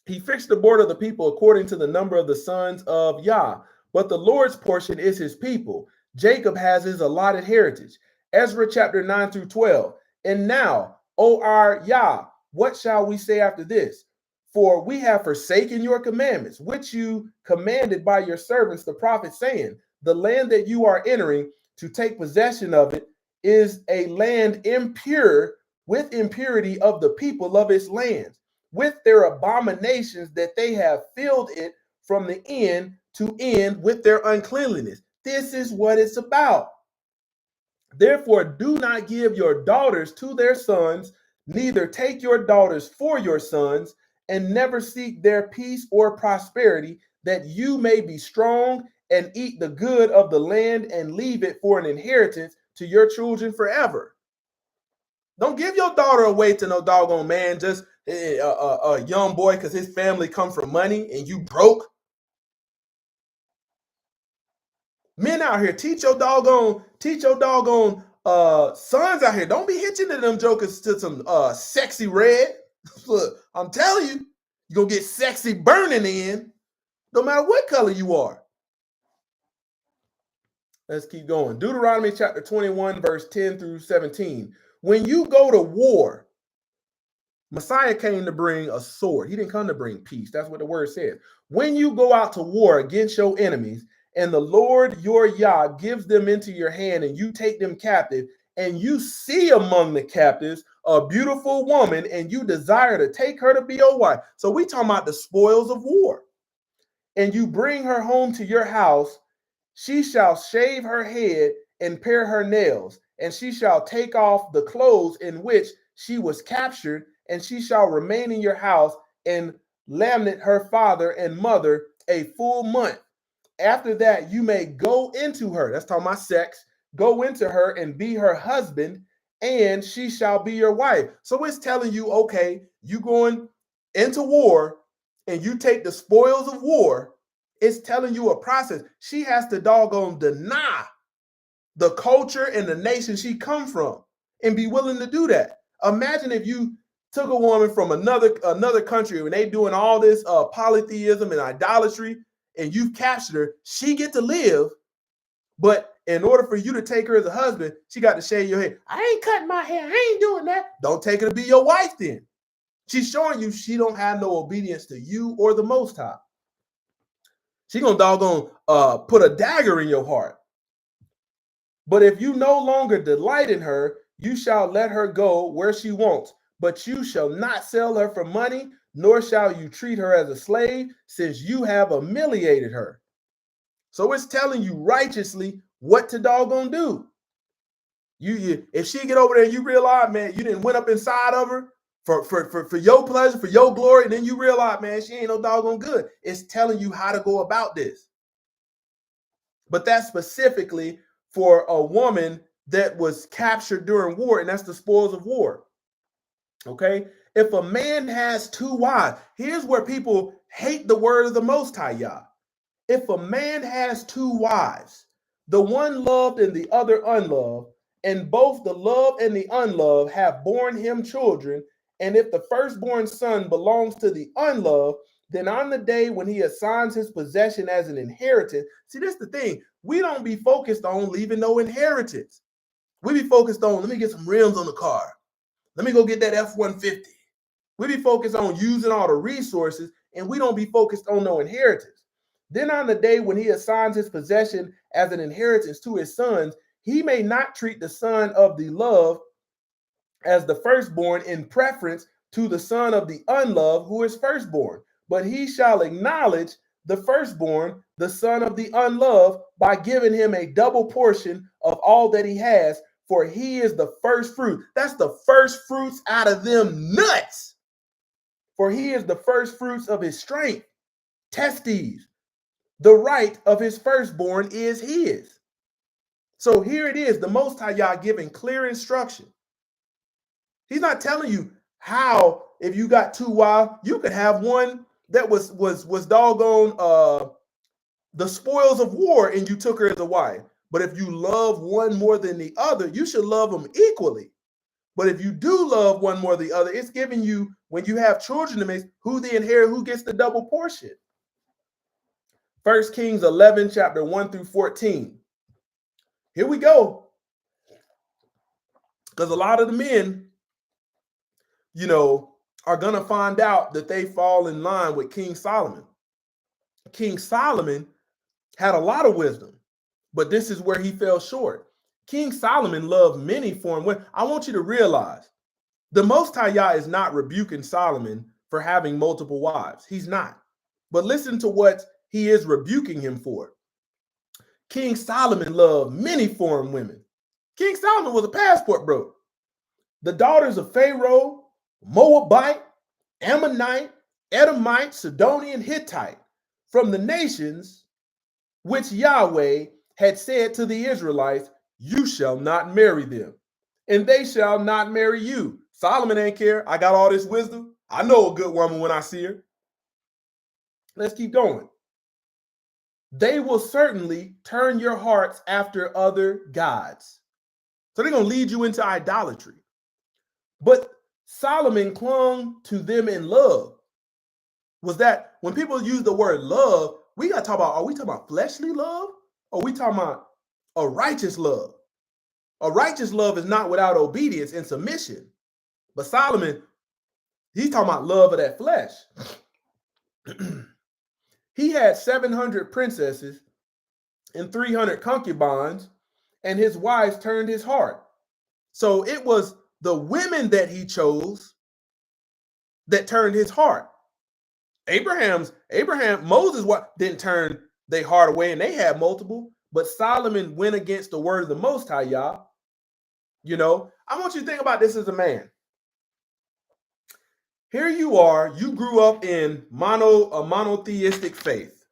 He fixed the border of the people according to the number of the sons of Yah. But the Lord's portion is his people. Jacob has his allotted heritage. Ezra chapter 9 through 12. And now, O our Yah, what shall we say after this? For we have forsaken your commandments, which you commanded by your servants, the prophets, saying, the land that you are entering to take possession of it is a land impure with impurity of the people of its lands. with their abominations, that they have filled it from the end to end with their uncleanliness. This is what it's about. Therefore, do not give your daughters to their sons, neither take your daughters for your sons, and never seek their peace or prosperity, that you may be strong and eat the good of the land and leave it for an inheritance to your children forever. Don't give your daughter away to no doggone man, just a young boy, because his family come from money and you broke. Men out here, teach your doggone sons out here. Don't be hitching to them jokers to some sexy red. Look, I'm telling you, you're gonna get sexy burning in, no matter what color you are. Let's keep going. Deuteronomy chapter 21, verse 10 through 17. When you go to war, Messiah came to bring a sword. He didn't come to bring peace. That's what the word says. When you go out to war against your enemies, and the Lord your Yah gives them into your hand, and you take them captive, and you see among the captives a beautiful woman, and you desire to take her to be your wife. So we talking about the spoils of war. And you bring her home to your house, she shall shave her head and pare her nails, and she shall take off the clothes in which she was captured, and she shall remain in your house and lament her father and mother a full month. After that, you may go into her. That's talking about sex. Go into her and be her husband, and she shall be your wife. So it's telling you, okay, you going into war and you take the spoils of war. It's telling you a process. She has to doggone deny the culture and the nation she come from and be willing to do that. Imagine if you took a woman from another country and they doing all this polytheism and idolatry, and you've captured her. She get to live, but in order for you to take her as a husband, she got to shave your hair. I ain't cutting my hair. I ain't doing that. Don't take her to be your wife then. She's showing you she don't have no obedience to you or the Most High. She gonna doggone put a dagger in your heart. But if you no longer delight in her, you shall let her go where she wants. But you shall not sell her for money, nor shall you treat her as a slave, since you have humiliated her. So it's telling you righteously what to doggone do. You if she get over there and you realize, man, you didn't went up inside of her for your pleasure, for your glory, and then you realize, man, she ain't no doggone good. It's telling you how to go about this. But that's specifically for a woman that was captured during war, and that's the spoils of war. Okay? If a man has two wives, here's where people hate the word of the Most High Yah. If a man has two wives, the one loved and the other unloved, and both the loved and the unloved have borne him children, and if the firstborn son belongs to the unloved, then on the day when he assigns his possession as an inheritance, see, this is the thing. We don't be focused on leaving no inheritance. We be focused on, let me get some rims on the car. Let me go get that F-150. We be focused on using all the resources, and we don't be focused on no inheritance. Then on the day when he assigns his possession as an inheritance to his sons, he may not treat the son of the love as the firstborn in preference to the son of the unloved who is firstborn, but he shall acknowledge the firstborn, the son of the unloved, by giving him a double portion of all that he has, for he is the first fruit. That's the first fruits out of them nuts. For he is the first fruits of his strength, testes. The right of his firstborn is his. So here it is, the Most High Yah giving clear instruction. He's not telling you how, if you got two wives, you could have one that was doggone the spoils of war and you took her as a wife. But if you love one more than the other, you should love them equally. But if you do love one more than the other, it's giving you, when you have children to make, who the inherit, who gets the double portion. 1 Kings 11, chapter 1 through 14. Here we go. Because a lot of the men, are going to find out that they fall in line with King Solomon. King Solomon had a lot of wisdom, but this is where he fell short. King Solomon loved many foreign women. I want you to realize the Most High Yah is not rebuking Solomon for having multiple wives. He's not. But listen to what he is rebuking him for. King Solomon loved many foreign women. King Solomon was a passport bro. The daughters of Pharaoh, Moabite, Ammonite, Edomite, Sidonian, Hittite, from the nations which Yahweh had said to the Israelites, you shall not marry them, and they shall not marry you. Solomon ain't care. I got all this wisdom. I know a good woman when I see her. Let's keep going. They will certainly turn your hearts after other gods. So they're going to lead you into idolatry. But Solomon clung to them in love. Was that when people use the word love, we got to talk about, are we talking about fleshly love? Or are we talking about a righteous love? A righteous love is not without obedience and submission. But Solomon, he's talking about love of that flesh. He had 700 princesses and 300 concubines, and his wives turned his heart. So it was the women that he chose that turned his heart. Moses didn't turn their heart away, and they had multiple, but Solomon went against the word of the Most High, Yah. You know, I want you to think about this as a man. Here you are, you grew up in a monotheistic faith,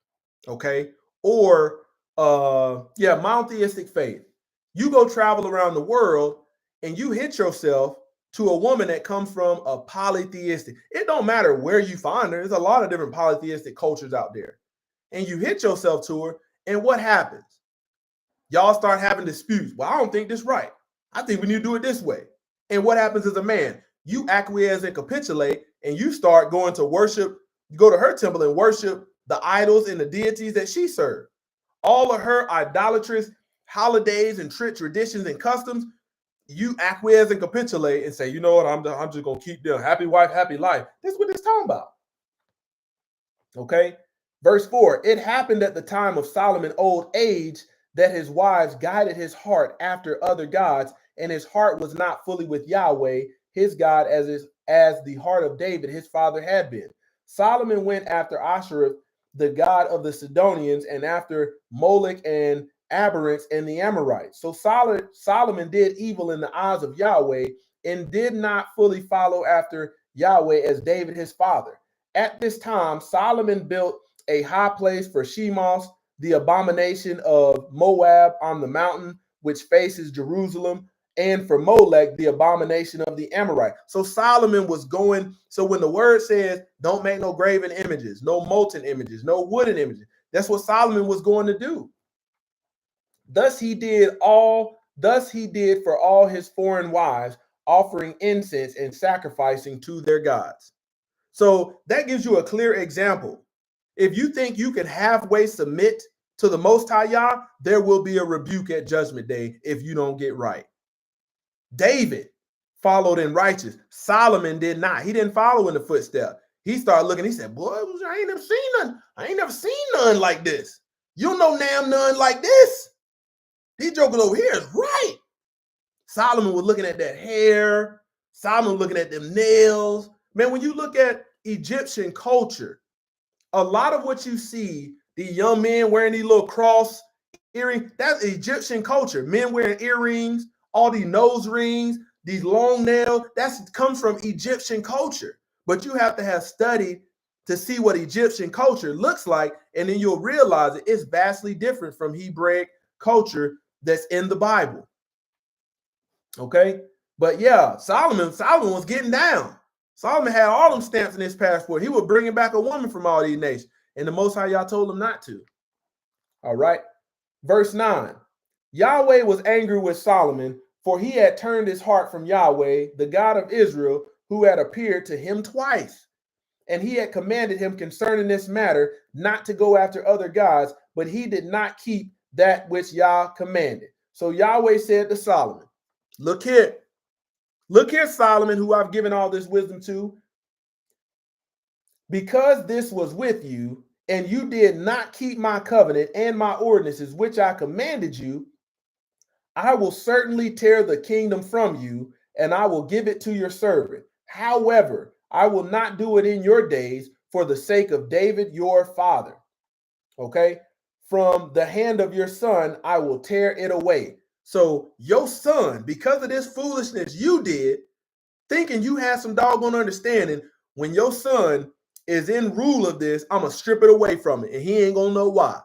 okay? Or monotheistic faith. You go travel around the world and you hit yourself to a woman that comes from a polytheistic. It don't matter where you find her. There's a lot of different polytheistic cultures out there. And you hit yourself to her, and what happens? Y'all start having disputes. Well, I don't think this right. I think we need to do it this way. And what happens as a man? You acquiesce and capitulate, and you start going to worship. You go to her temple and worship the idols and the deities that she served. All of her idolatrous holidays and traditions and customs, you acquiesce and capitulate and say, you know what, I'm just going to keep them. Happy wife, happy life. That's what it's talking about. Okay? Verse 4, it happened at the time of Solomon's old age that his wives guided his heart after other gods, and his heart was not fully with Yahweh, his God, as the heart of David, his father, had been. Solomon went after Asherah, the god of the Sidonians, and after Molech and Aberrants and the Amorites. So Solomon did evil in the eyes of Yahweh and did not fully follow after Yahweh as David, his father. At this time, Solomon built a high place for Shemos, the abomination of Moab on the mountain, which faces Jerusalem, and for Molech, the abomination of the Amorite. So Solomon was going, so when the word says, don't make no graven images, no molten images, no wooden images, that's what Solomon was going to do. Thus he did for all his foreign wives, offering incense and sacrificing to their gods. So that gives you a clear example. If you think you can halfway submit to the Most High Yah, there will be a rebuke at Judgment Day if you don't get right. David followed in righteous. Solomon did not. He didn't follow in the footsteps. He started looking. He said, boy, I ain't never seen none. I ain't never seen none like this. You don't know damn none like this. These jokers over here is right. Solomon was looking at that hair. Solomon looking at them nails. Man, when you look at Egyptian culture, a lot of what you see, the young men wearing these little cross earrings, that's Egyptian culture. Men wearing earrings, all these nose rings, these long nails, that comes from Egyptian culture. But you have to have studied to see what Egyptian culture looks like, and then you'll realize it's vastly different from Hebraic culture that's in the Bible. Okay? But yeah, Solomon was getting down. Solomon had all them stamps in his passport. He was bringing back a woman from all these nations, and the Most High Yah told him not to. All right. Verse 9. Yahweh was angry with Solomon, for he had turned his heart from Yahweh, the God of Israel, who had appeared to him twice. And he had commanded him concerning this matter not to go after other gods, but he did not keep that which Yah commanded. So Yahweh said to Solomon, look here, Solomon, who I've given all this wisdom to, because this was with you, and you did not keep my covenant and my ordinances, which I commanded you, I will certainly tear the kingdom from you, and I will give it to your servant. However, I will not do it in your days for the sake of David your father. Okay? From the hand of your son, I will tear it away. So your son, because of this foolishness you did, thinking you had some doggone understanding, when your son is in rule of this, I'm going to strip it away from it, and he ain't going to know why.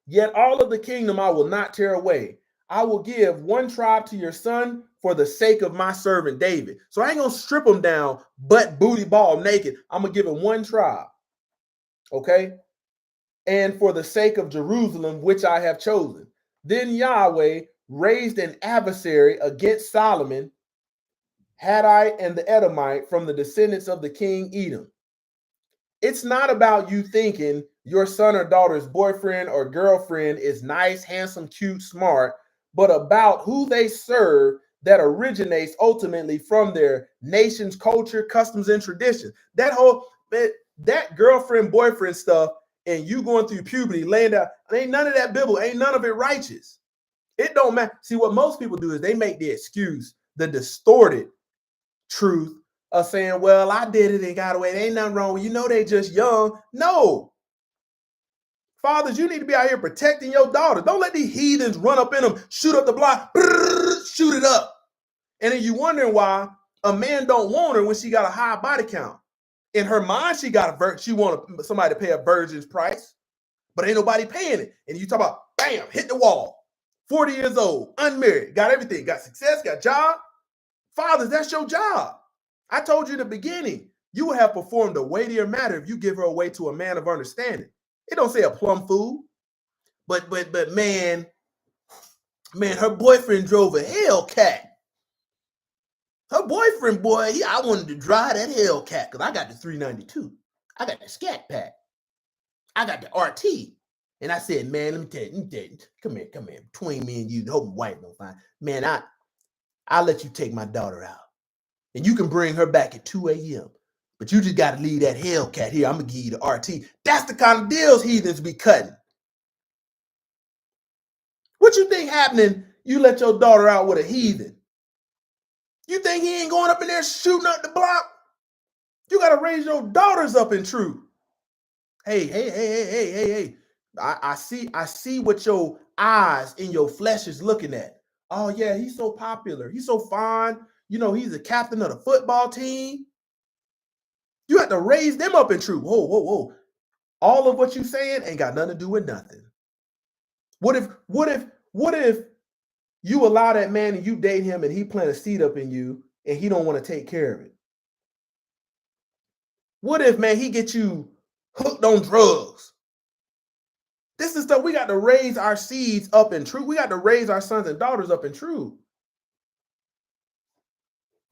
Yet all of the kingdom I will not tear away. I will give one tribe to your son for the sake of my servant David. So I ain't going to strip him down, butt, booty, ball, naked. I'm going to give him one tribe. Okay? And for the sake of Jerusalem, which I have chosen. Then Yahweh raised an adversary against Solomon, Haddai and the Edomite, from the descendants of the king Edom. It's not about you thinking your son or daughter's boyfriend or girlfriend is nice, handsome, cute, smart, but about who they serve that originates ultimately from their nation's culture, customs, and traditions. That girlfriend, boyfriend stuff, and you going through puberty, laying down, ain't none of that biblical, ain't none of it righteous. It don't matter. See, what most people do is they make the excuse, the distorted truth of saying, well, I did it and got away. There ain't nothing wrong with you. Know they just young. No. Fathers, you need to be out here protecting your daughter. Don't let these heathens run up in them, shoot up the block, shoot it up. And then you wondering why a man don't want her when she got a high body count. In her mind, she want somebody to pay a virgin's price, but ain't nobody paying it. And you talk about, bam, hit the wall. 40 years old, unmarried, got everything, got success, got job. Fathers, that's your job. I told you in the beginning, you would have performed a weightier matter if you give her away to a man of understanding. It don't say a plum fool, but man, her boyfriend drove a Hellcat. Her boyfriend, boy, I wanted to drive that Hellcat because I got the 392. I got the Scat Pack. I got the RT. And I said, man, let me tell you, come here. Between me and you, hope my wife don't find. Man, I'll let you take my daughter out. And you can bring her back at 2 a.m. But you just got to leave that Hellcat here. I'm going to give you the RT. That's the kind of deals heathens be cutting. What you think happening? You let your daughter out with a heathen. You think he ain't going up in there shooting up the block? You got to raise your daughters up in truth. Hey. I see what your eyes in your flesh is looking at. Oh, yeah, he's so popular. He's so fine. You know, he's the captain of the football team. You have to raise them up in truth. Whoa. All of what you're saying ain't got nothing to do with nothing. What if you allow that man and you date him and he plant a seed up in you and he don't want to take care of it? What if, man, he gets you hooked on drugs? This is stuff we got to raise our seeds up in truth. We got to raise our sons and daughters up in truth.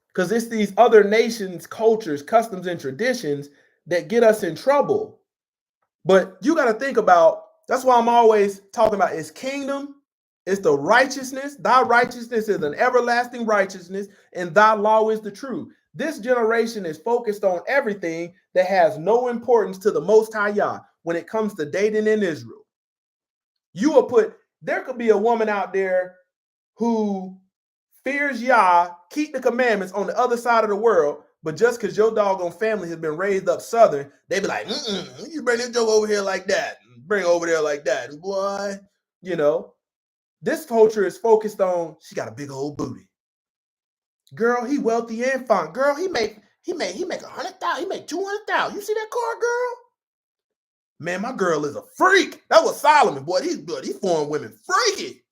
Because it's these other nations, cultures, customs, and traditions that get us in trouble. But you got to think about, that's why I'm always talking about his kingdom. It's the righteousness. Thy righteousness is an everlasting righteousness, and thy law is the truth. This generation is focused on everything that has no importance to the Most High Yah when it comes to dating in Israel. There could be a woman out there who fears Yah, keep the commandments on the other side of the world, but just because your doggone family has been raised up Southern, they be like, you bring this joke over here like that, bring it over there like that. Boy, this culture is focused on, she got a big old booty. Girl, he wealthy and fine. Girl, he make 100,000, he make 200,000. You see that car, girl? Man, my girl is a freak. That was Solomon, boy. He's good. He foreign women freaky.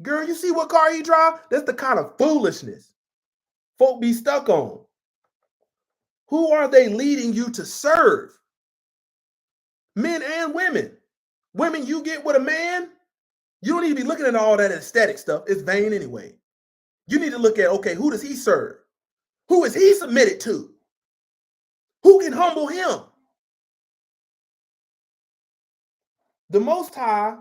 Girl, you see what car he drive? That's the kind of foolishness folk be stuck on. Who are they leading you to serve? Men and women. Women, you get with a man, you don't need to be looking at all that aesthetic stuff. It's vain anyway. You need to look at, okay, who does he serve? Who is he submitted to? Who can humble him? The Most High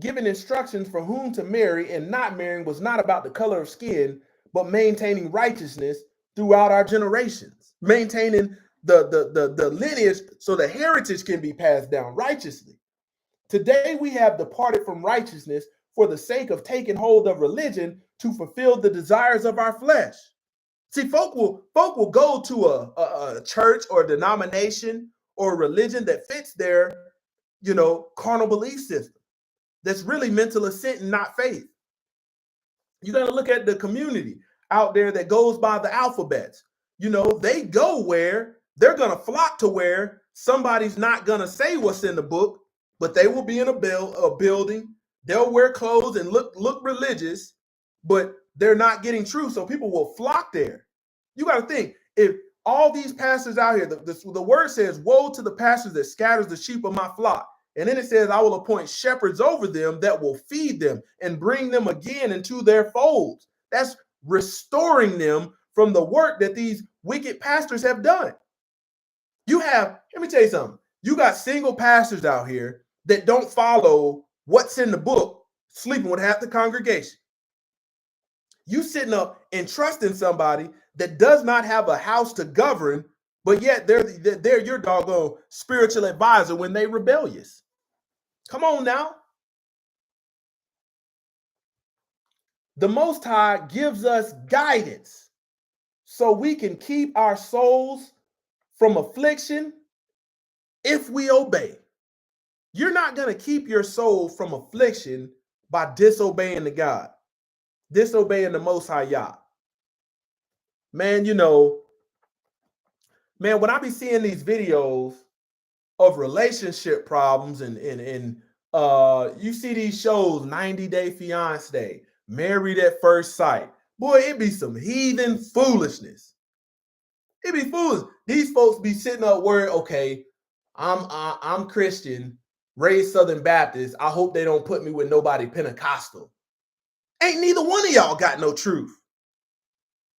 giving instructions for whom to marry and not marrying was not about the color of skin, but maintaining righteousness throughout our generations, maintaining the lineage so the heritage can be passed down righteously. Today we have departed from righteousness for the sake of taking hold of religion to fulfill the desires of our flesh. See, folk will go to a church or a denomination or a religion that fits their, carnal belief system. That's really mental assent and not faith. You got to look at the community out there that goes by the alphabets. They go where they're going to flock to where somebody's not going to say what's in the book, but they will be in a building. They'll wear clothes and look religious, but they're not getting truth. So people will flock there. You got to think, if all these pastors out here, the word says, woe to the pastors that scatters the sheep of my flock. And then it says, I will appoint shepherds over them that will feed them and bring them again into their folds. That's restoring them from the work that these wicked pastors have done. Let me tell you something. You got single pastors out here that don't follow what's in the book, sleeping with half the congregation. You sitting up and trusting somebody that does not have a house to govern, but yet they're your doggone spiritual advisor when they rebellious. Come on now. The Most High gives us guidance so we can keep our souls from affliction if we obey. You're not going to keep your soul from affliction by disobeying the God, disobeying the Most High Yah. Man, when I be seeing these videos of relationship problems and you see these shows, 90 Day Fiance, Married at First Sight, boy, it be some heathen foolishness. It be foolish. These folks be sitting up worried, okay, I'm Christian, raised Southern Baptist. I hope they don't put me with nobody Pentecostal. Ain't neither one of y'all got no truth.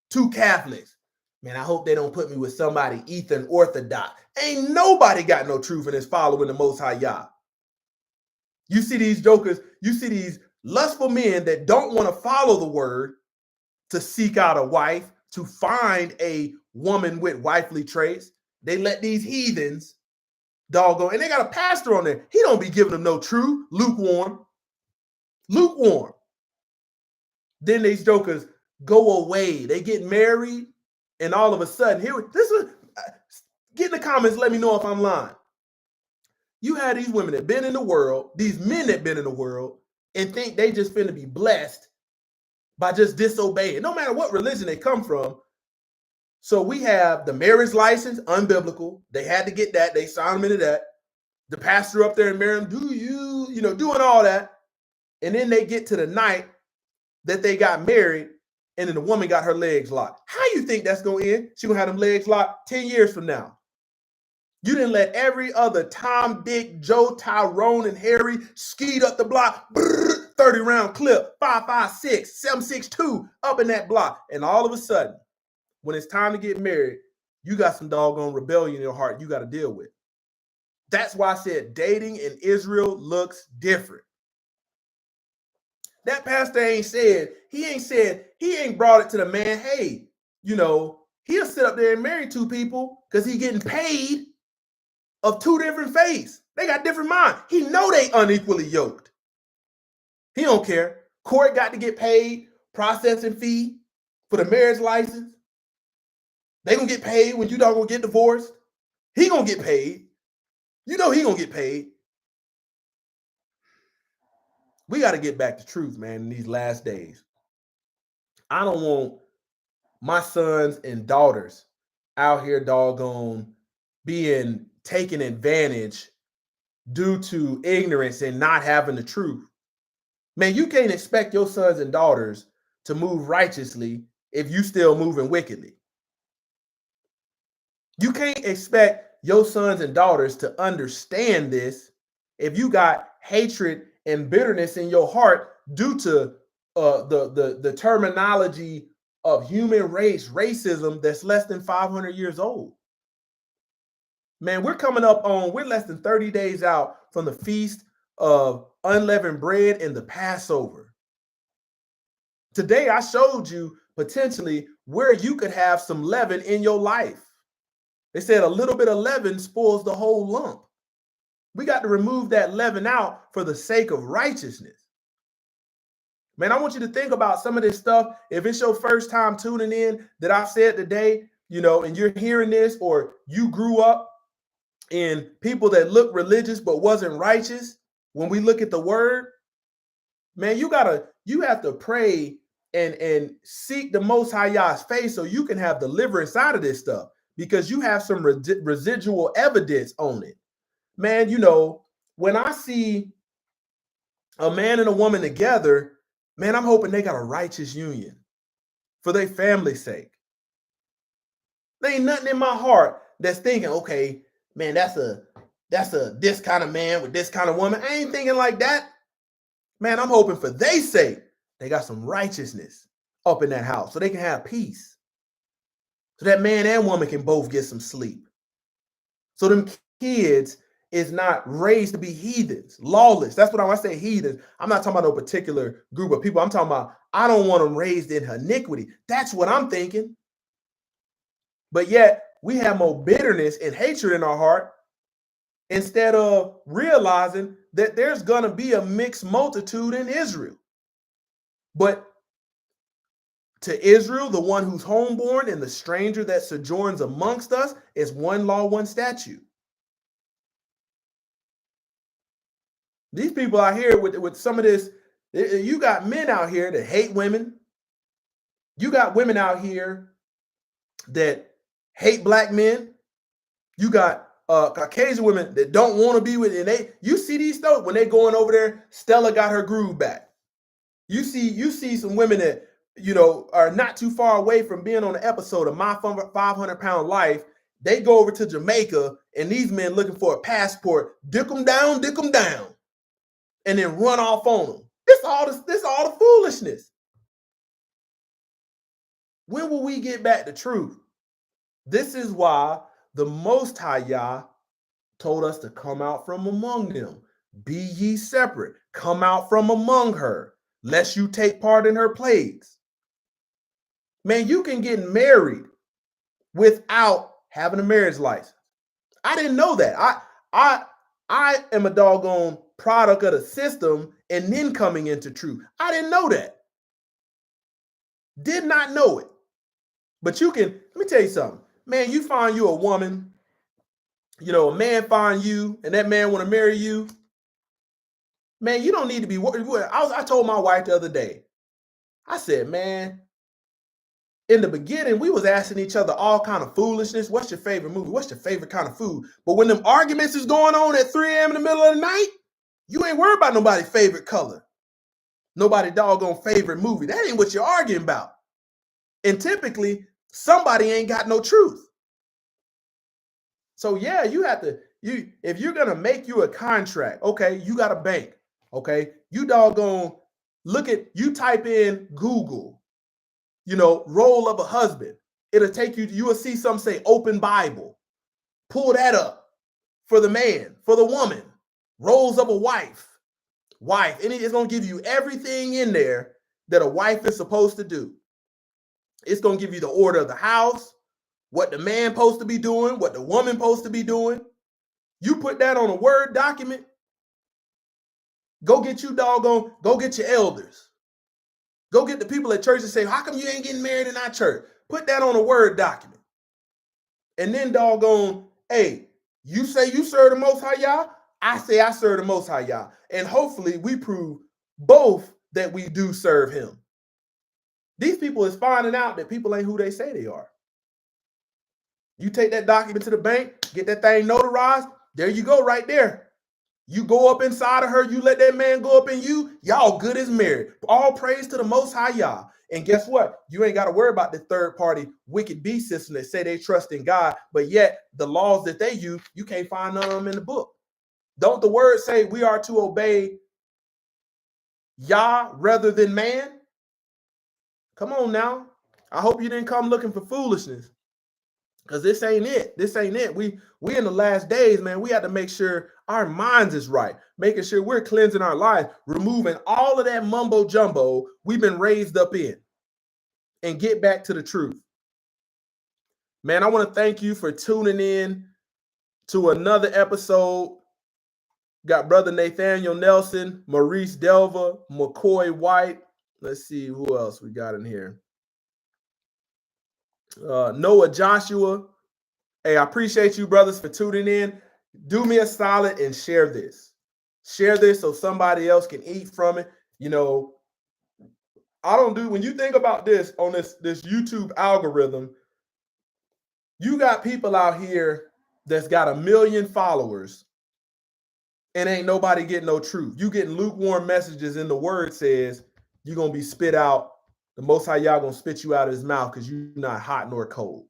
Two Catholics. Man, I hope they don't put me with somebody Ethan Orthodox. Ain't nobody got no truth in this following the Most High Yah. You see these jokers, you see these lustful men that don't want to follow the word to seek out a wife, to find a woman with wifely traits. They let these heathens doggone, and they got a pastor on there. He don't be giving them no truth, lukewarm. Then these jokers go away. They get married, and all of a sudden, get in the comments, let me know if I'm lying. You have these women that been in the world, these men that been in the world, and think they just finna be blessed by just disobeying, no matter what religion they come from. So we have the marriage license, unbiblical. They had to get that. They signed them into that. The pastor up there and marry them, doing all that. And then they get to the night that they got married, and then the woman got her legs locked. How you think that's going to end? She going to have them legs locked 10 years from now. You didn't let every other Tom, Dick, Joe, Tyrone, and Harry skeet up the block, 30-round clip, 5.56, 7.62 up in that block. And all of a sudden, when it's time to get married, you got some doggone rebellion in your heart you got to deal with. That's why I said dating in Israel looks different. That pastor he ain't brought it to the man, hey, he'll sit up there and marry two people because he's getting paid of two different faiths. They got different minds. He know they unequally yoked. He don't care. Court got to get paid, processing fee for the marriage license. They gonna get paid when you don't gonna get divorced. He gonna get paid. He gonna get paid. We got to get back to truth, man, in these last days. I don't want my sons and daughters out here doggone being taken advantage due to ignorance and not having the truth. Man, you can't expect your sons and daughters to move righteously if you still moving wickedly. You can't expect your sons and daughters to understand this if you got hatred and bitterness in your heart due to the terminology of human racism that's less than 500 years old. Man, we're less than 30 days out from the Feast of Unleavened Bread and the Passover. Today, I showed you potentially where you could have some leaven in your life. They said a little bit of leaven spoils the whole lump. We got to remove that leaven out for the sake of righteousness. Man, I want you to think about some of this stuff. If it's your first time tuning in that I've said today, and you're hearing this, or you grew up in people that look religious but wasn't righteous, when we look at the word, man, you have to pray and seek the Most High Yah's face so you can have deliverance out of this stuff, because you have some residual evidence on it. Man, when I see a man and a woman together, man, I'm hoping they got a righteous union for their family's sake. There ain't nothing in my heart that's thinking, okay, man, that's a this kind of man with this kind of woman. I ain't thinking like that. Man, I'm hoping for their sake they got some righteousness up in that house so they can have peace. So that man and woman can both get some sleep. So them kids is not raised to be heathens, lawless. That's what I say, heathens. I'm not talking about no particular group of people. I'm talking about, I don't want them raised in iniquity. That's what I'm thinking. But yet we have more bitterness and hatred in our heart instead of realizing that there's going to be a mixed multitude in Israel. But to Israel, the one who's homeborn and the stranger that sojourns amongst us, is one law, one statute. These people out here with some of this, you got men out here that hate women. You got women out here that hate black men. You got Caucasian women that don't want to be with, and you see these stuff when they going over there. Stella got her groove back. You see some women that are not too far away from being on an episode of My 500-Pound Life. They go over to Jamaica, and these men looking for a passport, dick them down, and then run off on them. This all the foolishness. When will we get back to truth? This is why the Most High Yah told us to come out from among them. Be ye separate. Come out from among her, lest you take part in her plagues. Man, you can get married without having a marriage license. I didn't know that. I am a doggone product of the system and then coming into truth. I didn't know that. Did not know it. But let me tell you something. Man, you find you a woman, a man find you, and that man want to marry you. Man, you don't need to be worried. I told my wife the other day, I said, man, in the beginning, we was asking each other all kind of foolishness. What's your favorite movie? What's your favorite kind of food? But when them arguments is going on at 3 a.m. in the middle of the night, you ain't worried about nobody's favorite color. Nobody doggone favorite movie. That ain't what you're arguing about. And typically, somebody ain't got no truth. So yeah, if you're going to make you a contract, okay, you got a bank, okay, you doggone you type in Google, role of a husband. It'll take you will see some say open Bible. Pull that up for the man, for the woman, roles of a wife, and it's going to give you everything in there that a wife is supposed to do. It's going to give you the order of the house, what the man supposed to be doing, what the woman supposed to be doing. You put that on a Word document, go get your elders. Go get the people at church and say, how come you ain't getting married in our church? Put that on a Word document. And then doggone, hey, you say you serve the Most High Yah, I say I serve the Most High Yah. And hopefully we prove both that we do serve him. These people is finding out that people ain't who they say they are. You take that document to the bank, get that thing notarized, there you go right there. You go up inside of her, you let that man go up in you, y'all good as married. All praise to the Most High Yah. And guess what? You ain't got to worry about the third party wicked beast system that say they trust in God, but yet the laws that they use, you can't find none of them in the book. Don't the word say we are to obey Yah rather than man? Come on now. I hope you didn't come looking for foolishness. Because this ain't it. This ain't it. We in the last days, man. We have to make sure our minds is right. Making sure we're cleansing our lives, removing all of that mumbo jumbo we've been raised up in, and get back to the truth. Man, I want to thank you for tuning in to another episode. Got Brother Nathaniel Nelson, Maurice Delva, McCoy White, Let's see who else we got in here. Noah Joshua. Hey, I appreciate you, brothers, for tuning in. Do me a solid and share this. Share this so somebody else can eat from it. You know, when you think about this on this YouTube algorithm, you got people out here that's got 1 million followers and ain't nobody getting no truth. You getting lukewarm messages and the word says you're going to be spit out. The Most High Yah going to spit you out of his mouth because you're not hot nor cold.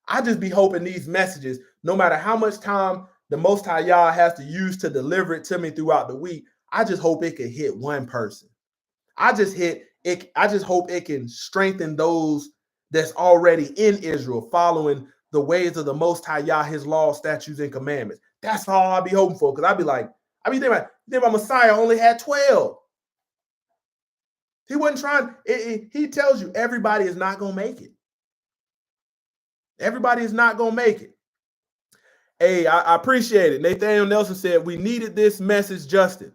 I just be hoping these messages, no matter how much time the Most High Yah has to use to deliver it to me throughout the week, I just hope it could hit one person. I just hope it can strengthen those that's already in Israel, following the ways of the Most High Yah, his laws, statutes, and commandments. That's all I be hoping for. Because I be thinking about Messiah only had 12. He wasn't trying. He tells you everybody is not going to make it. Everybody is not going to make it. Hey, I appreciate it. Nathaniel Nelson said, we needed this message, Justin.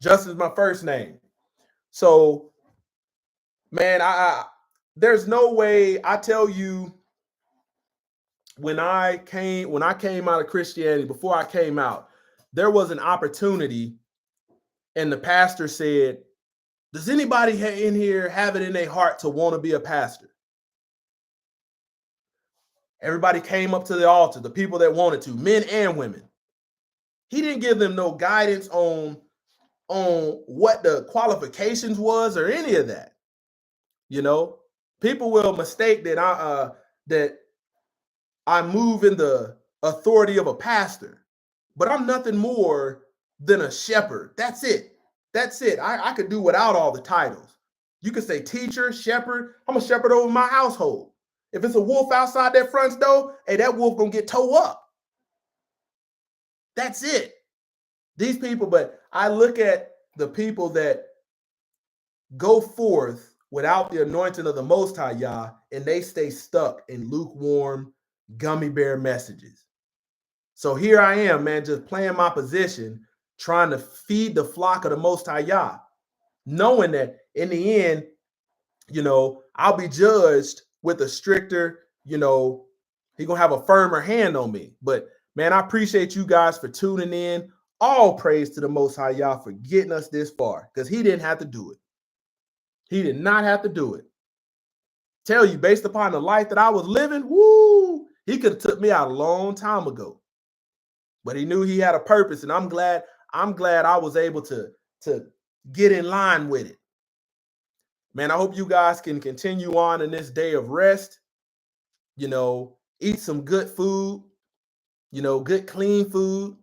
Justin's my first name. So, man, there's no way. I tell you, when I came out of Christianity, before I came out, there was an opportunity, and the pastor said, does anybody in here have it in their heart to want to be a pastor? Everybody came up to the altar, the people that wanted to, men and women. He didn't give them no guidance on what the qualifications was or any of that. You know, people will mistake that I move in the authority of a pastor, but I'm nothing more than a shepherd. That's it. That's it. I could do without all the titles. You could say teacher, shepherd. I'm a shepherd over my household. If it's a wolf outside that front door, hey, that wolf gonna get towed up. That's it. These people, but I look at the people that go forth without the anointing of the Most High Yah, and they stay stuck in lukewarm, gummy bear messages. So here I am, man, just playing my position, trying to feed the flock of the Most High Yah, knowing that in the end, you know, I'll be judged with a stricter, you know, he's going to have a firmer hand on me. But, man, I appreciate you guys for tuning in. All praise to the Most High Yah for getting us this far, because he didn't have to do it. He did not have to do it. Tell you, based upon the life that I was living, woo, he could have took me out a long time ago. But he knew he had a purpose, and I'm glad I was able to get in line with it. Man, I hope you guys can continue on in this day of rest. You know, eat some good food, you know, good clean food,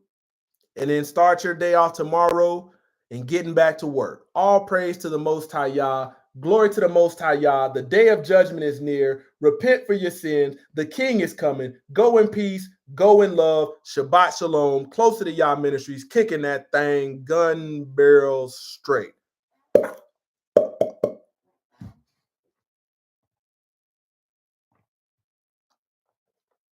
and then start your day off tomorrow and getting back to work. All praise to the Most High Yah. Glory to the Most High Yah. The day of judgment is near. Repent for your sins. The King is coming. Go in peace. Go in love. Shabbat shalom. Close to the Yah Ministries. Kicking that thing gun barrels straight.